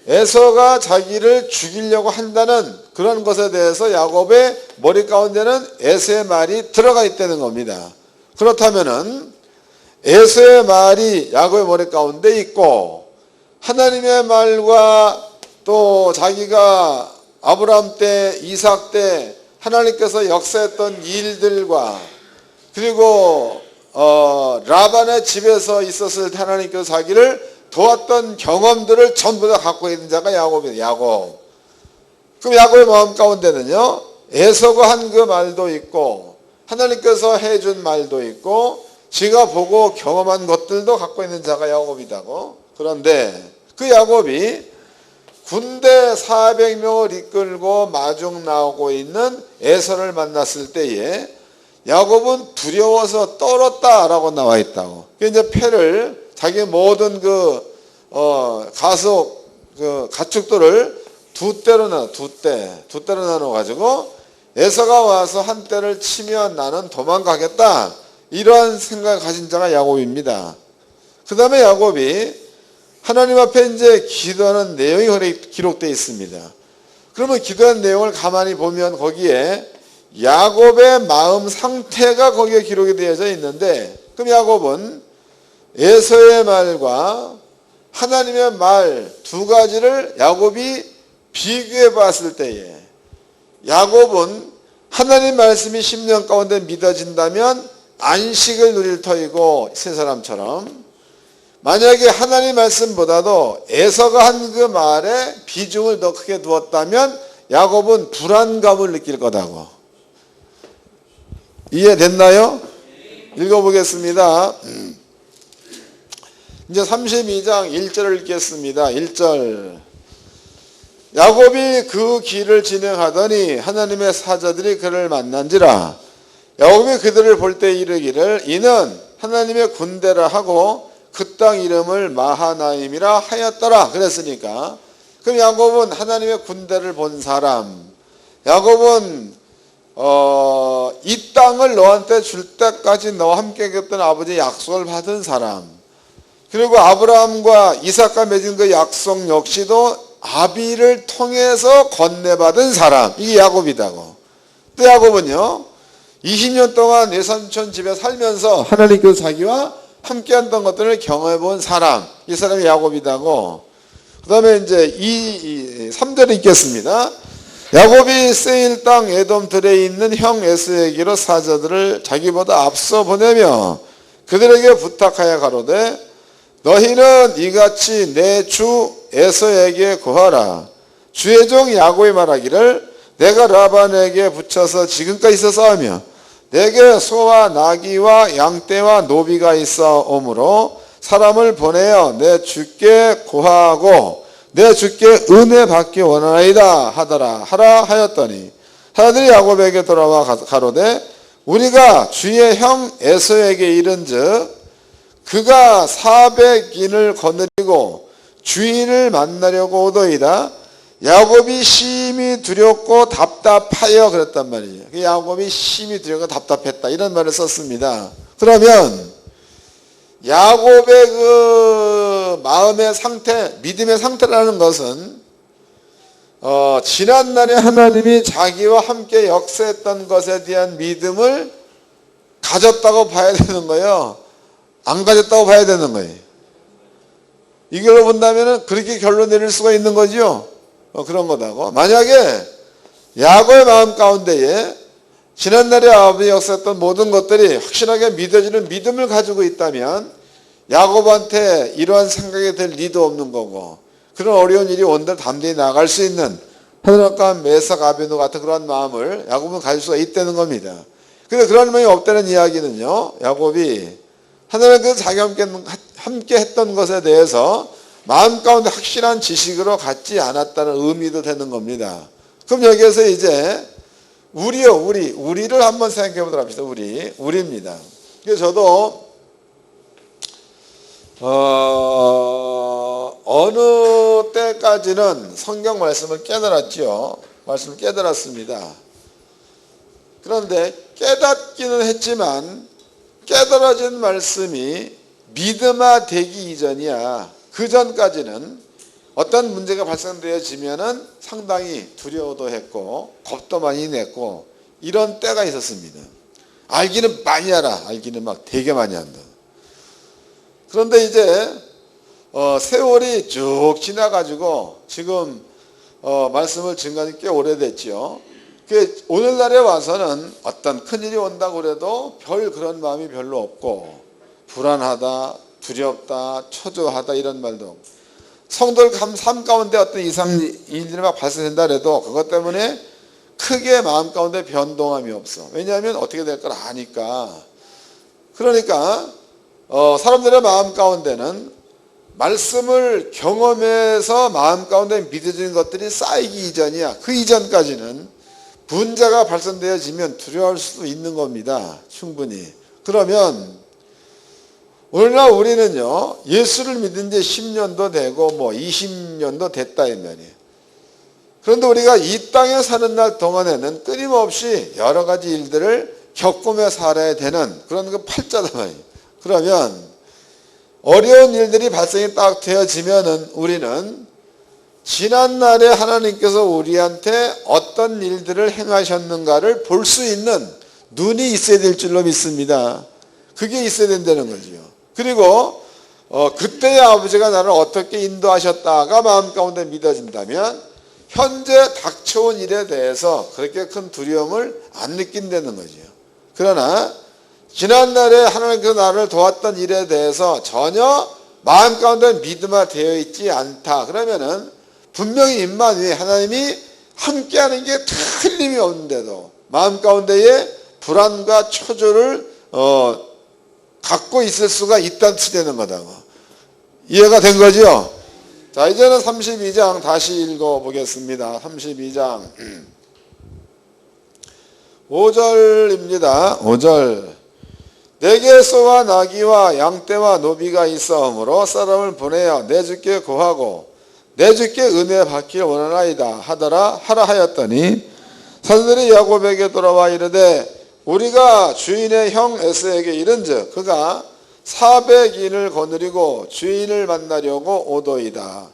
에서가 자기를 죽이려고 한다는 그런 것에 대해서 야곱의 머리 가운데는 에서의 말이 들어가 있다는 겁니다. 그렇다면은 에서의 말이 야곱의 머리 가운데 있고 하나님의 말과 또 자기가 아브라함 때, 이삭 때 하나님께서 역사했던 일들과 그리고 라반의 집에서 있었을 때 하나님께서 자기를 도왔던 경험들을 전부 다 갖고 있는 자가 야곱이에요. 야곱. 그럼 야곱의 마음 가운데는요, 에서가 한 그 말도 있고 하나님께서 해준 말도 있고 지가 보고 경험한 것들도 갖고 있는 자가 야곱이다고. 그런데 그 야곱이 군대 400명을 이끌고 마중 나오고 있는 에서를 만났을 때에 야곱은 두려워서 떨었다라고 나와 있다고. 이제 패를 자기 모든 가축들을 두 때로 나눠 가지고 에서가 와서 한 때를 치면 나는 도망가겠다, 이러한 생각을 가진 자가 야곱입니다. 그 다음에 야곱이 하나님 앞에 이제 기도하는 내용이 기록되어 있습니다. 그러면 기도한 내용을 가만히 보면 거기에 야곱의 마음 상태가 거기에 기록이 되어져 있는데, 그럼 야곱은 에서의 말과 하나님의 말 두 가지를 야곱이 비교해 봤을 때에 야곱은 하나님 말씀이 심령 가운데 믿어진다면 안식을 누릴 터이고 세 사람처럼, 만약에 하나님 말씀보다도 에서가 한 그 말에 비중을 더 크게 두었다면 야곱은 불안감을 느낄 거다고. 이해됐나요? 읽어보겠습니다. 이제 32장 1절을 읽겠습니다. 1절. 야곱이 그 길을 진행하더니 하나님의 사자들이 그를 만난지라. 야곱이 그들을 볼 때 이르기를 이는 하나님의 군대라 하고 그 땅 이름을 마하나임이라 하였더라. 그랬으니까 그럼 야곱은 하나님의 군대를 본 사람, 야곱은 이 땅을 너한테 줄 때까지 너와 함께 했던 아버지의 약속을 받은 사람, 그리고 아브라함과 이삭과 맺은 그 약속 역시도 아비를 통해서 건네받은 사람, 이게 야곱이다고. 또 야곱은요 20년 동안 외삼촌 집에 살면서 하나님께서 자기와 함께 했던 것들을 경험해 본 사람, 이 사람이 야곱이다고. 그 다음에 이제 3절을 읽겠습니다. 야곱이 세일 땅 에돔들에 있는 형 에서에게로 사자들을 자기보다 앞서 보내며 그들에게 부탁하여 가로되 너희는 이같이 내 주 에서에게 구하라. 주의 종 야곱이 말하기를 내가 라반에게 붙여서 지금까지 있었사오며 내게 소와 나귀와 양떼와 노비가 있어오므로 사람을 보내어 내 주께 구하고 내 주께 은혜 받기 원하나이다 하라 하였더니 사람들이 야곱에게 돌아와 가로되 우리가 주의 형 에서에게 이른즉 그가 400인을 거느리고 주인을 만나려고 오더이다. 야곱이 심히 두렵고 답답하여 그랬단 말이에요. 야곱이 심히 두렵고 답답했다, 이런 말을 썼습니다. 그러면 야곱의 그 마음의 상태, 믿음의 상태라는 것은 지난날에 하나님이 자기와 함께 역사했던 것에 대한 믿음을 가졌다고 봐야 되는 거예요, 안 가졌다고 봐야 되는 거예요. 이걸로 본다면 그렇게 결론 내릴 수가 있는 거죠. 그런 거다고. 만약에 야곱의 마음 가운데에 지난날에 아버지 역사했던 모든 것들이 확실하게 믿어지는 믿음을 가지고 있다면 야곱한테 이러한 생각이 들 리도 없는 거고, 그런 어려운 일이 온들 담대히 나갈 수 있는 헤드락과 메삭 아베노 같은 그런 마음을 야곱은 가질 수가 있다는 겁니다. 근데 그런 마음이 없다는 이야기는요, 야곱이 하나님께서 자기가 함께 했던 것에 대해서 마음 가운데 확실한 지식으로 갖지 않았다는 의미도 되는 겁니다. 그럼 여기에서 이제 우리를 한번 생각해 보도록 합시다. 우리입니다. 그래서 저도 어느 때까지는 성경 말씀을 깨달았지요. 말씀을 깨달았습니다. 그런데 깨닫기는 했지만 깨달아진 말씀이 믿음화 되기 이전이야. 그 전까지는 어떤 문제가 발생되어지면은 상당히 두려워도 했고 겁도 많이 냈고 이런 때가 있었습니다. 알기는 많이 알아. 알기는 막 되게 많이 한다. 그런데 이제 세월이 쭉 지나가지고 지금 말씀을 증거한 꽤 오래됐죠. 오늘날에 와서는 어떤 큰일이 온다고 그래도 별 그런 마음이 별로 없고 불안하다, 두렵다, 초조하다 이런 말도 없고 성도들 삶 가운데 어떤 이상 일들이 막 발생된다 해도 그것 때문에 크게 마음 가운데 변동함이 없어. 왜냐하면 어떻게 될 걸 아니까. 그러니까 사람들의 마음 가운데는 말씀을 경험해서 마음 가운데 믿어지는 것들이 쌓이기 이전이야. 그 이전까지는 문제가 발생되어지면 두려워할 수도 있는 겁니다. 충분히. 그러면 오늘날 우리는요, 예수를 믿은 지 10년도 되고 20년도 됐다 이 말이에요. 그런데 우리가 이 땅에 사는 날 동안에는 끊임없이 여러 가지 일들을 겪으며 살아야 되는 그런 그 팔자다 말이에요. 그러면 어려운 일들이 발생이 딱 되어지면은 우리는 지난날에 하나님께서 우리한테 어떤 일들을 행하셨는가를 볼 수 있는 눈이 있어야 될 줄로 믿습니다. 그게 있어야 된다는 거죠. 그리고 그때의 아버지가 나를 어떻게 인도하셨다가 마음 가운데 믿어진다면 현재 닥쳐온 일에 대해서 그렇게 큰 두려움을 안 느낀다는 거죠. 그러나 지난날에 하나님께서 나를 도왔던 일에 대해서 전혀 마음 가운데 믿음화 되어 있지 않다. 그러면은 분명히 임마누엘 하나님이 함께하는 게 틀림이 없는데도 마음 가운데에 불안과 초조를 갖고 있을 수가 있다는 뜻되는 거다고. 이해가 된 거죠? 자, 이제는 32장 다시 읽어보겠습니다. 32장 5절입니다. 5절. 내게 소와 나귀와 양떼와 노비가 있어오므로 사람을 보내어 내 주께 구하고 내 주께 은혜 받기를 원하나이다 하더라 하라 하였더니 사도들이 야곱에게 돌아와 이르되 우리가 주인의 형 에서에게 이른즉 그가 400인을 거느리고 주인을 만나려고 오도이다.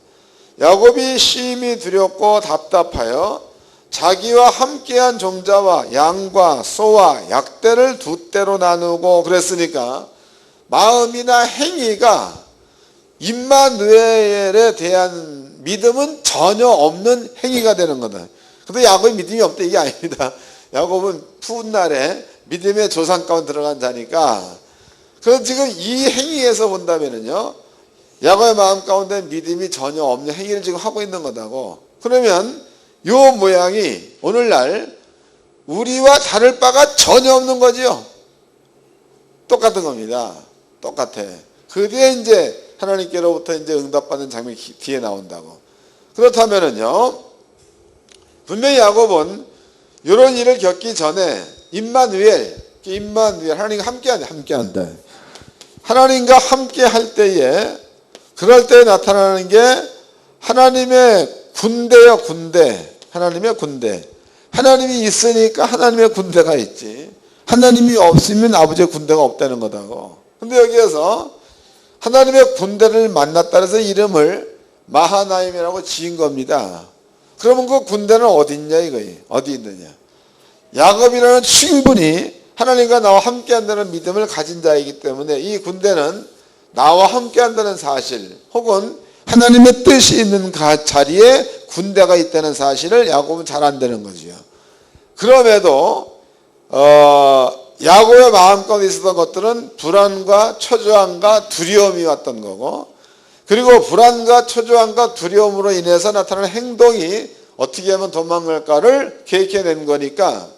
야곱이 심히 두렵고 답답하여 자기와 함께한 종자와 양과 소와 약대를 두 떼로 나누고 그랬으니까 마음이나 행위가 임마누엘에 대한 믿음은 전혀 없는 행위가 되는 거다. 근데 야곱이 믿음이 없다 이게 아닙니다. 야곱은 푸른날에 믿음의 조상 가운데 들어간 자니까. 그럼 지금 이 행위에서 본다면은요, 야곱의 마음 가운데 믿음이 전혀 없는 행위를 지금 하고 있는 거다고. 그러면 요 모양이 오늘날 우리와 다를 바가 전혀 없는 거지요. 똑같은 겁니다. 똑같아. 그 뒤에 이제 하나님께로부터 이제 응답받는 장면이 뒤에 나온다고. 그렇다면은요, 분명히 야곱은 이런 일을 겪기 전에 임마누엘 하나님과 함께한다. 하나님과 함께 할 때에 그럴 때 나타나는 게 하나님의 군대요, 군대. 하나님의 군대. 하나님이 있으니까 하나님의 군대가 있지. 하나님이 없으면 아버지의 군대가 없다는 거다고. 근데 여기에서 하나님의 군대를 만났다 해서 이름을 마하나임이라고 지은 겁니다. 그러면 그 군대는 어디 있냐 이거예요. 어디 있느냐. 야곱이라는 충분히 하나님과 나와 함께한다는 믿음을 가진 자이기 때문에 이 군대는 나와 함께한다는 사실 혹은 하나님의 뜻이 있는 자리에 군대가 있다는 사실을 야곱은 잘 안다는 거죠. 그럼에도 야곱의 마음 가운데 있었던 것들은 불안과 초조함과 두려움이 왔던 거고 그리고 불안과 초조함과 두려움으로 인해서 나타나는 행동이 어떻게 하면 도망갈까를 계획해낸 거니까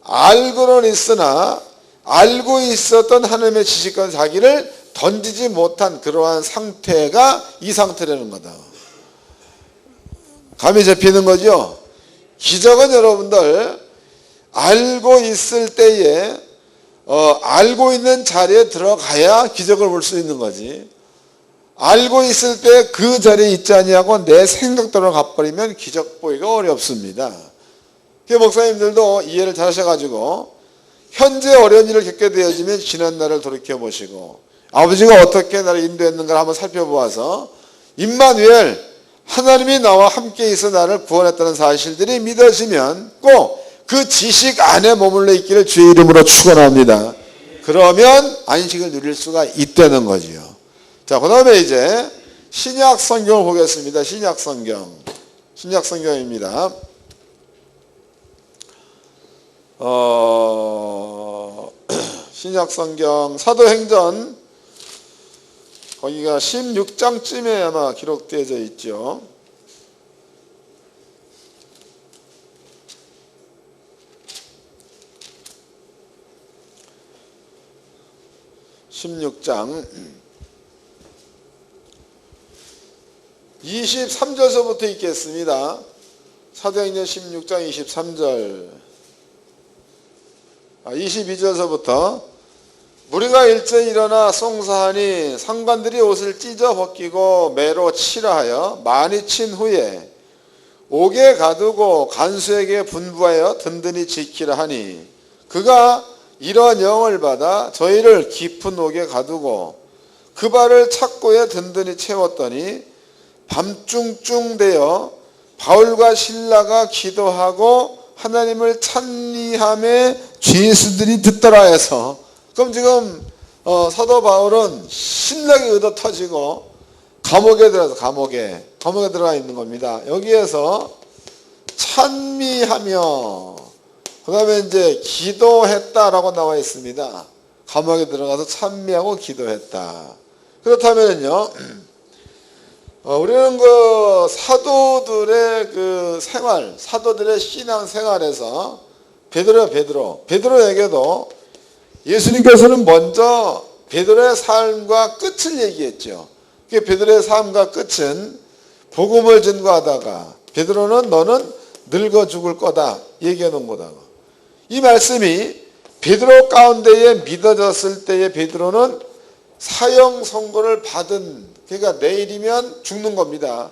알고는 있으나 알고 있었던 하나님의 지식과 자기를 던지지 못한 그러한 상태가 이 상태라는 거다. 감이 잡히는 거죠? 기적은 여러분들 알고 있을 때에 알고 있는 자리에 들어가야 기적을 볼 수 있는 거지. 알고 있을 때 그 자리에 있지 아니하고 내 생각대로 가버리면 기적 보기가 어렵습니다. 목사님들도 이해를 잘 하셔가지고 현재 어려운 일을 겪게 되어지면 지난 날을 돌이켜보시고 아버지가 어떻게 나를 인도했는가를 한번 살펴보아서 임마누엘 하나님이 나와 함께 있어 나를 구원했다는 사실들이 믿어지면 꼭 그 지식 안에 머물러 있기를 주의 이름으로 축원합니다. 그러면 안식을 누릴 수가 있다는 거지요. 자, 그 다음에 이제 신약 성경을 보겠습니다. 신약 성경입니다. 신약 성경 사도행전 거기가 16장쯤에 아마 기록되어져 있죠. 16장 23절서부터 읽겠습니다. 사도행전 16장 23절 22절서부터 무리가 일제히 일어나 송사하니 상관들이 옷을 찢어 벗기고 매로 치라 하여 많이 친 후에 옥에 가두고 간수에게 분부하여 든든히 지키라 하니 그가 이러한 영을 받아 저희를 깊은 옥에 가두고 그 발을 착고에 든든히 채웠더니 밤중쯤 되어 바울과 실라가 기도하고 하나님을 찬미함에 죄수들이 듣더라 해서 그럼 지금 사도 바울은 신나게 의도 터지고 감옥에 들어서 감옥에 들어가 있는 겁니다. 여기에서 찬미하며 그 다음에 이제 기도했다라고 나와 있습니다. 감옥에 들어가서 찬미하고 기도했다. 그렇다면요, 우리는 그 사도들의 그 생활, 사도들의 신앙 생활에서 베드로에게도 예수님께서는 먼저 베드로의 삶과 끝을 얘기했죠. 베드로의 삶과 끝은 복음을 전거하다가 베드로는 너는 늙어 죽을 거다 얘기해 놓은 거다. 이 말씀이 베드로 가운데에 믿어졌을 때에 베드로는 사형 선고를 받은, 그러니까 내일이면 죽는 겁니다.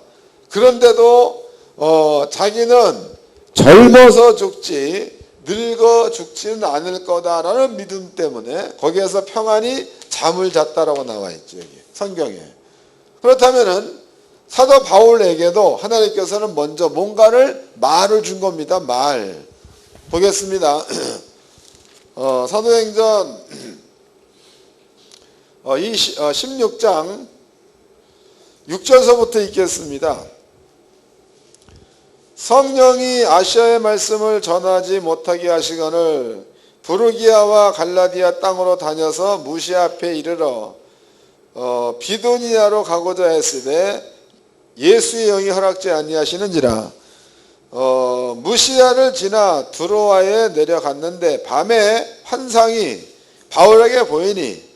그런데도 자기는 젊어서 죽지 늙어 죽지는 않을 거다라는 믿음 때문에 거기에서 평안히 잠을 잤다라고 나와 있죠. 여기 성경에. 그렇다면은 사도 바울에게도 하나님께서는 먼저 뭔가를 말을 준 겁니다. 말. 보겠습니다. 사도행전 16장 6절서부터 읽겠습니다. 성령이 아시아의 말씀을 전하지 못하게 하시거늘 부르기아와 갈라디아 땅으로 다녀서 무시아 앞에 이르러 비도니아로 가고자 했으되 예수의 영이 허락지 아니하시는지라. 무시아를 지나 드로아에 내려갔는데 밤에 환상이 바울에게 보이니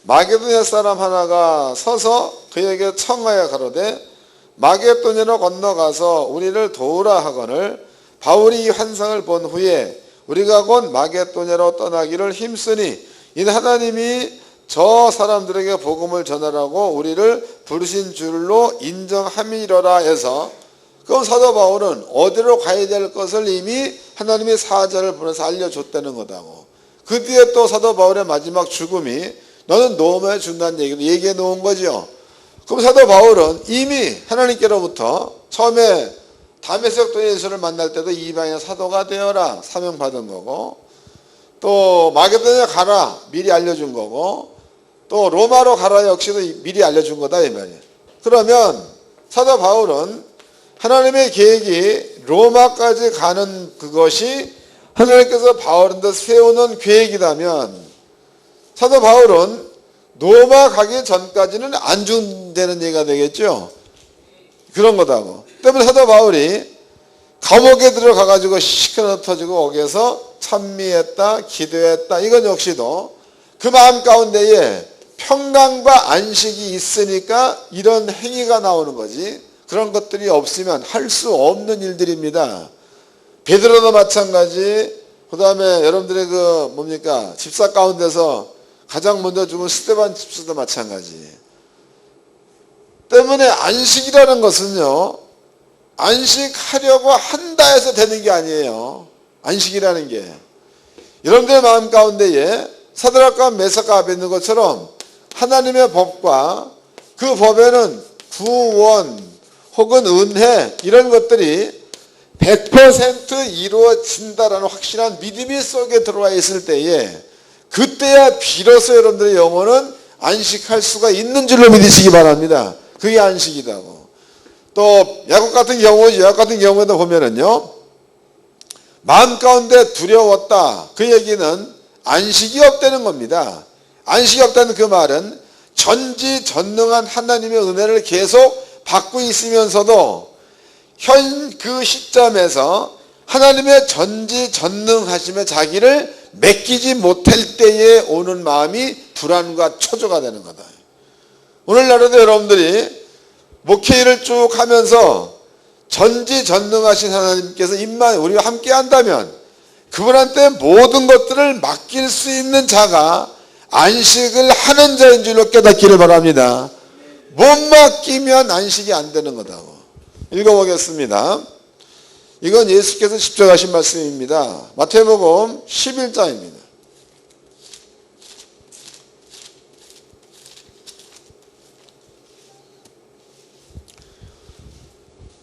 마게도냐 사람 하나가 서서 그에게 청하여 가로되 마게도냐로 건너가서 우리를 도우라 하거늘 바울이 이 환상을 본 후에 우리가 곧 마게도냐로 떠나기를 힘쓰니 이는 하나님이 저 사람들에게 복음을 전하라고 우리를 부르신 줄로 인정함이러라 해서, 그럼 사도 바울은 어디로 가야 될 것을 이미 하나님의 사자를 보내서 알려줬다는 거다고. 그 뒤에 또 사도 바울의 마지막 죽음이 너는 노마에 죽는다는 얘기를 얘기해 놓은 거죠. 그럼 사도 바울은 이미 하나님께로부터 처음에 다메섹 도에 예수를 만날 때도 이방인의 사도가 되어라 사명받은 거고, 또 마게도냐 가라 미리 알려준 거고, 또 로마로 가라 역시도 미리 알려준 거다 이 말이에요. 그러면 사도 바울은 하나님의 계획이 로마까지 가는 그것이 하나님께서 바울한테 세우는 계획이라면 사도 바울은 로마 가기 전까지는 안 준다는 얘기가 되겠죠. 그런 거다고. 때문에 사도 바울이 감옥에 들어가가지고 시끄러 터지고 거기에서 찬미했다, 기도했다. 이건 역시도 그 마음 가운데에 평강과 안식이 있으니까 이런 행위가 나오는 거지. 그런 것들이 없으면 할 수 없는 일들입니다. 베드로도 마찬가지. 그 다음에 여러분들의 집사 가운데서 가장 먼저 죽은 스데반 집사도 마찬가지. 때문에 안식이라는 것은요, 안식하려고 한다 해서 되는 게 아니에요. 안식이라는 게. 여러분들의 마음 가운데에 사드락과 메삭과 아벳느고처럼 하나님의 법과 그 법에는 구원 혹은 은혜 이런 것들이 100% 이루어진다라는 확실한 믿음이 속에 들어와 있을 때에 그때야 비로소 여러분들의 영혼은 안식할 수가 있는 줄로 믿으시기 바랍니다. 그게 안식이다고. 또 야곱 같은 경우에도 보면은요, 마음 가운데 두려웠다. 그 얘기는 안식이 없다는 겁니다. 안식이 없다는 그 말은 전지전능한 하나님의 은혜를 계속 받고 있으면서도 현 그 시점에서 하나님의 전지전능하심에 자기를 맡기지 못할 때에 오는 마음이 불안과 초조가 되는 거다. 오늘날에도 여러분들이 목회일을 쭉 하면서 전지전능하신 하나님께서 우리와 함께 한다면 그분한테 모든 것들을 맡길 수 있는 자가 안식을 하는 자인 줄로 깨닫기를 바랍니다. 못 맡기면 안식이 안 되는 거다고. 읽어보겠습니다. 이건 예수께서 직접 하신 말씀입니다. 마태복음 11장입니다.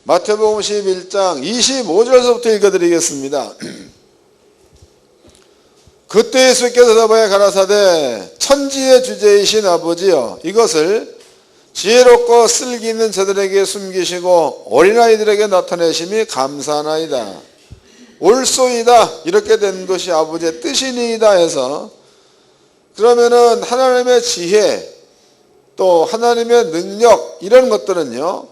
마태복음 11장 25절에서부터 읽어드리겠습니다. 그때 예수께서 대답하여 가라사대 천지의 주제이신 아버지여 이것을 지혜롭고 슬기 있는 자들에게 숨기시고 어린아이들에게 나타내심이 감사하나이다. 옳소이다. 이렇게 된 것이 아버지의 뜻이니이다 해서 그러면은 하나님의 지혜 또 하나님의 능력 이런 것들은요,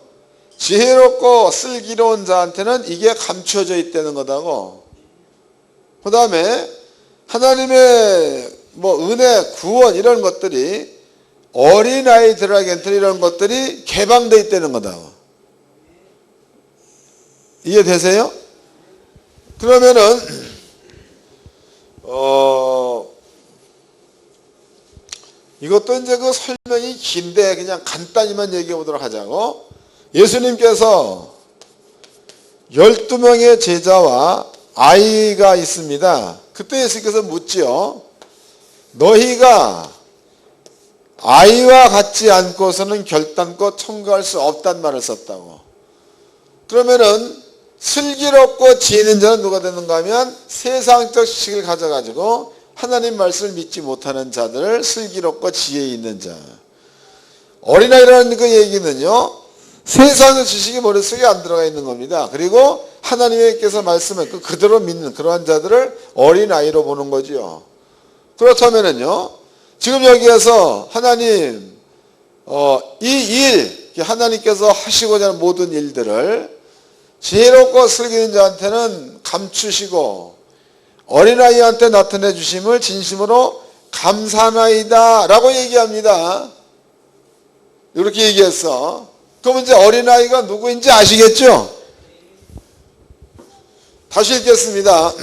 지혜롭고 슬기로운 자한테는 이게 감춰져 있다는 거다고. 그 다음에 하나님의 은혜, 구원 이런 것들이 어린아이들에게는 이런 것들이 개방되어 있다는 거다고. 이해되세요? 그러면은 이것도 이제 그 설명이 긴데 그냥 간단히만 얘기해 보도록 하자고. 예수님께서 12명의 제자와 아이가 있습니다. 그때 예수께서 묻지요. 너희가 아이와 같지 않고서는 결단코 청구할 수 없단 말을 썼다고. 그러면은 슬기롭고 지혜 있는 자는 누가 되는가 하면 세상적 지식을 가져가지고 하나님 말씀을 믿지 못하는 자들을 슬기롭고 지혜 있는 자. 어린아이라는 그 얘기는요, 세상의 지식이 머릿속에 안 들어가 있는 겁니다. 그리고 하나님께서 말씀을 그대로 믿는 그러한 자들을 어린아이로 보는 거지요. 그렇다면은요, 지금 여기에서 하나님 하나님께서 하시고자 하는 모든 일들을 지혜롭고 슬기 있는 자한테는 감추시고 어린아이한테 나타내 주심을 진심으로 감사하나이다 라고 얘기합니다. 이렇게 얘기했어. 그럼 이제 어린아이가 누구인지 아시겠죠? 다시 읽겠습니다.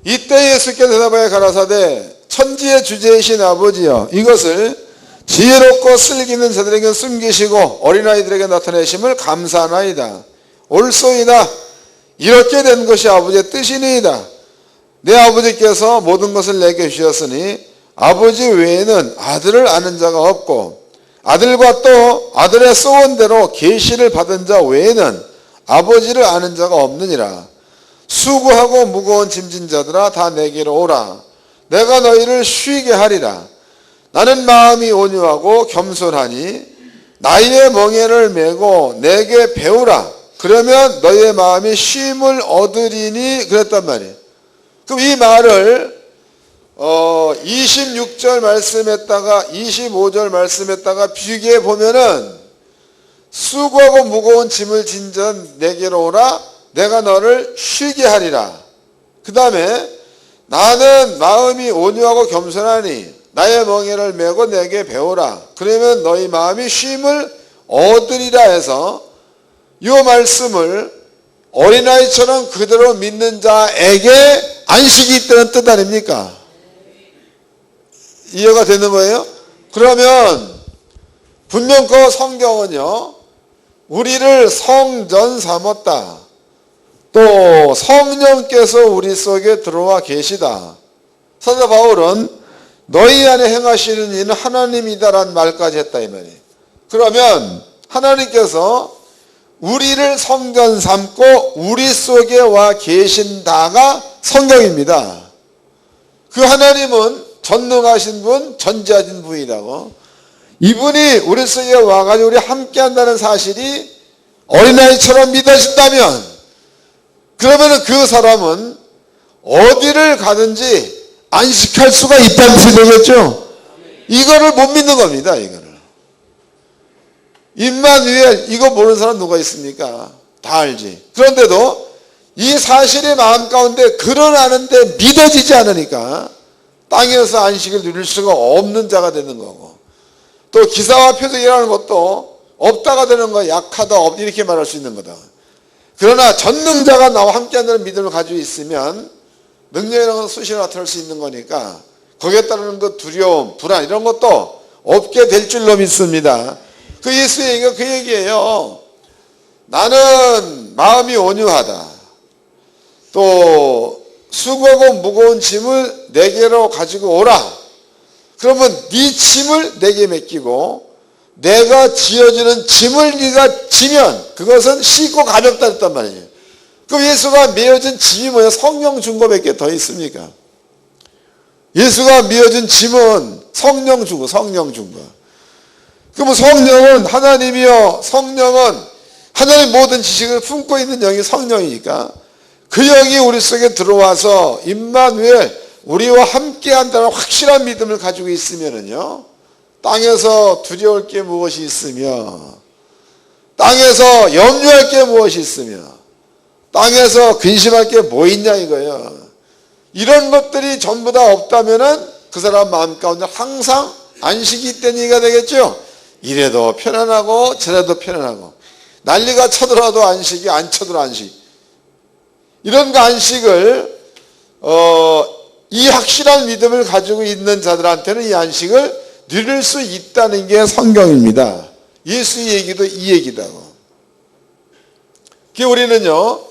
이때 예수께서 대답하여 가라사대 천지의 주제이신 아버지여 이것을 지혜롭고 슬기 있는 자들에게 숨기시고 어린아이들에게 나타내심을 감사하나이다. 옳소이다. 이렇게 된 것이 아버지의 뜻이니이다. 내 아버지께서 모든 것을 내게 주셨으니 아버지 외에는 아들을 아는 자가 없고 아들과 또 아들의 소원대로 계시를 받은 자 외에는 아버지를 아는 자가 없느니라. 수고하고 무거운 짐진 자들아 다 내게로 오라. 내가 너희를 쉬게 하리라. 나는 마음이 온유하고 겸손하니 나의 멍에를 메고 내게 배우라. 그러면 너희의 마음이 쉼을 얻으리니 그랬단 말이에요. 그럼 이 말을 26절 말씀했다가 25절 말씀했다가 비교해 보면은 수고하고 무거운 짐을 진 자 내게로 오라 내가 너를 쉬게 하리라. 그 다음에 나는 마음이 온유하고 겸손하니 나의 멍에를 메고 내게 배우라. 그러면 너희 마음이 쉼을 얻으리라 해서 이 말씀을 어린아이처럼 그대로 믿는 자에게 안식이 있다는 뜻 아닙니까? 이해가 되는 거예요? 그러면 분명 그 성경은요 우리를 성전 삼았다. 또 성령께서 우리 속에 들어와 계시다. 사도 바울은 너희 안에 행하시는 이는 하나님이다라는 말까지 했다 이 말이에요. 그러면 하나님께서 우리를 성전 삼고 우리 속에 와 계신다가 성경입니다. 그 하나님은 전능하신 분, 전지하신 분이라고. 이분이 우리 속에 와가지고 우리 함께 한다는 사실이 어린아이처럼 믿어진다면 그러면 그 사람은 어디를 가든지 안식할 수가 있다는 뜻이 되겠죠. 이거를 못 믿는 겁니다. 이거를. 임마누엘 이거 모르는 사람 누가 있습니까? 다 알지. 그런데도 이 사실이 마음 가운데 그러나는데 믿어지지 않으니까 땅에서 안식을 누릴 수가 없는 자가 되는 거고 또 기사와 표적이라는 것도 없다가 되는 거야. 약하다 없다 이렇게 말할 수 있는 거다. 그러나 전능자가 나와 함께한다는 믿음을 가지고 있으면 능력이라는 건 수시로 나타날 수 있는 거니까 거기에 따르는 그 두려움, 불안 이런 것도 없게 될 줄로 믿습니다. 그 예수의 얘기가 그 얘기예요. 나는 마음이 온유하다. 또 수고하고 무거운 짐을 내게로 가지고 오라. 그러면 네 짐을 내게 맡기고 내가 지어주는 짐을 네가 지면 그것은 쉽고 가볍다 했단 말이에요. 그럼 예수가 메어준 짐이 뭐예요? 성령 준 거밖에 더 있습니까? 예수가 메어준 짐은 성령 준 거, 성령 준 거. 그럼 성령은 하나님이요, 성령은 하나님 모든 지식을 품고 있는 영이 성령이니까 그 영이 우리 속에 들어와서 임마누엘 우리와 함께 한다는 확실한 믿음을 가지고 있으면은요 땅에서 두려울 게 무엇이 있으며 땅에서 염려할 게 무엇이 있으며 땅에서 근심할 게 뭐 있냐 이거예요. 이런 것들이 전부 다 없다면은 그 사람 마음 가운데 항상 안식이 있다는 얘기가 되겠죠. 이래도 편안하고 저래도 편안하고 난리가 쳐들어도 안식이 안 쳐도 안식. 이런 그 안식을 이 확실한 믿음을 가지고 있는 자들한테는 이 안식을 누릴 수 있다는 게 성경입니다. 예수 얘기도 이 얘기다고. 우리는요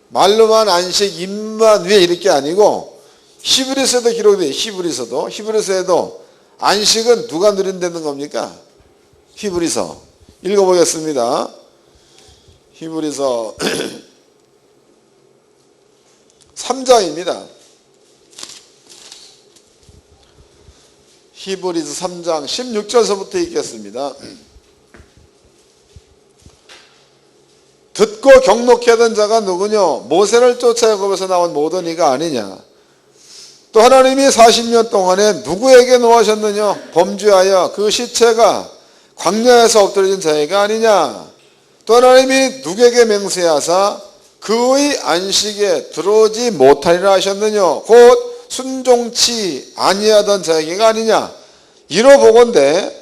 말로만 안식 임마누엘 이렇게 아니고 히브리서도 기록돼요. 히브리서에도 안식은 누가 누린다는 겁니까? 히브리서 읽어보겠습니다. 히브리서 3장입니다. 히브리서 3장 16절서부터 읽겠습니다. 듣고 경록케 하던 자가 누구뇨? 모세를 쫓아 애굽에서 나온 모든 이가 아니냐? 또 하나님이 40년 동안에 누구에게 노하셨느냐? 범죄하여 그 시체가 광야에서 엎드려진 자애가 아니냐? 또 하나님이 누구에게 맹세하사 그의 안식에 들어오지 못하리라 하셨느냐? 곧 순종치 아니하던 자에게가 아니냐? 이로 보건대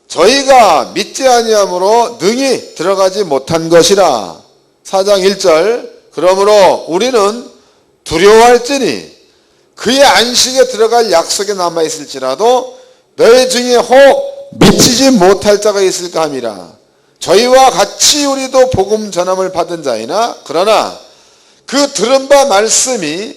저희가 믿지 아니함으로 능히 들어가지 못한 것이라. 4장 1절 그러므로 우리는 두려워할지니 그의 안식에 들어갈 약속에 남아있을지라도 너희 중에 혹 미치지 못할 자가 있을까 함이라. 저희와 같이 우리도 복음 전함을 받은 자이나 그러나 그 들은 바 말씀이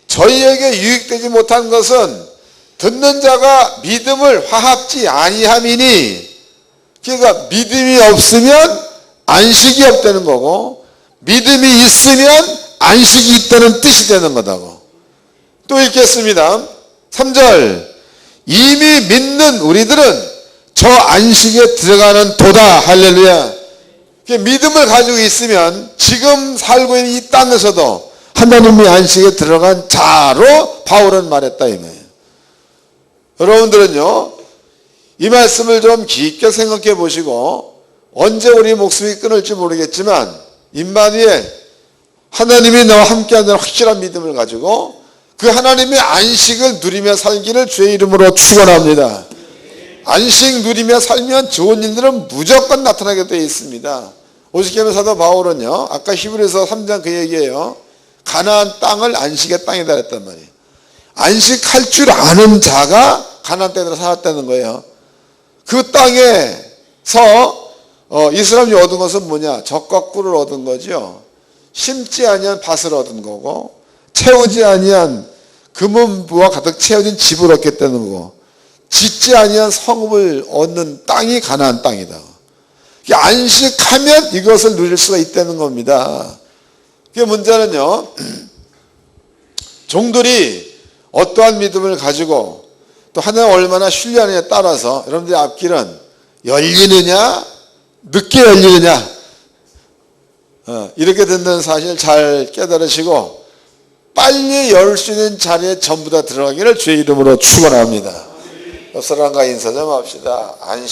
저희에게 유익되지 못한 것은 듣는 자가 믿음을 화합지 아니함이니. 그러니까 믿음이 없으면 안식이 없다는 거고 믿음이 있으면 안식이 있다는 뜻이 되는 거다고. 또 읽겠습니다. 3절 이미 믿는 우리들은 저 안식에 들어가는 도다. 할렐루야. 믿음을 가지고 있으면 지금 살고 있는 이 땅에서도 하나님의 안식에 들어간 자로 바울은 말했다 이 말이에요. 여러분들은요, 이 말씀을 좀 깊게 생각해 보시고 언제 우리 목숨이 끊을지 모르겠지만 임마누엘, 하나님이 너와 함께한다는 확실한 믿음을 가지고 그 하나님의 안식을 누리며 살기를 주의 이름으로 축원합니다. 안식 누리며 살면 좋은 일들은 무조건 나타나게 되어 있습니다. 오죽하면 사도 바울은요, 아까 히브리서 3장 그 얘기예요. 가나안 땅을 안식의 땅이다 했단 말이에요. 안식할 줄 아는 자가 가나안 땅에 살았다는 거예요. 그 땅에서 이스라엘이 얻은 것은 뭐냐? 적과 꿀을 얻은 거죠. 심지 아니한 밭을 얻은 거고, 채우지 아니한 금은부와 가득 채워진 집을 얻겠다는 거고, 짓지 아니한 성읍을 얻는 땅이 가나안 땅이다. 안식하면 이것을 누릴 수가 있다는 겁니다. 그 문제는요, 종들이 어떠한 믿음을 가지고 또 하나님 얼마나 신뢰하느냐에 따라서 여러분들의 앞길은 열리느냐 늦게 열리느냐 이렇게 된다는 사실을 잘 깨달으시고 빨리 열 수 있는 자리에 전부 다 들어가기를 주의 이름으로 축원합니다. 옆 사람과 인사 좀 합시다. 안식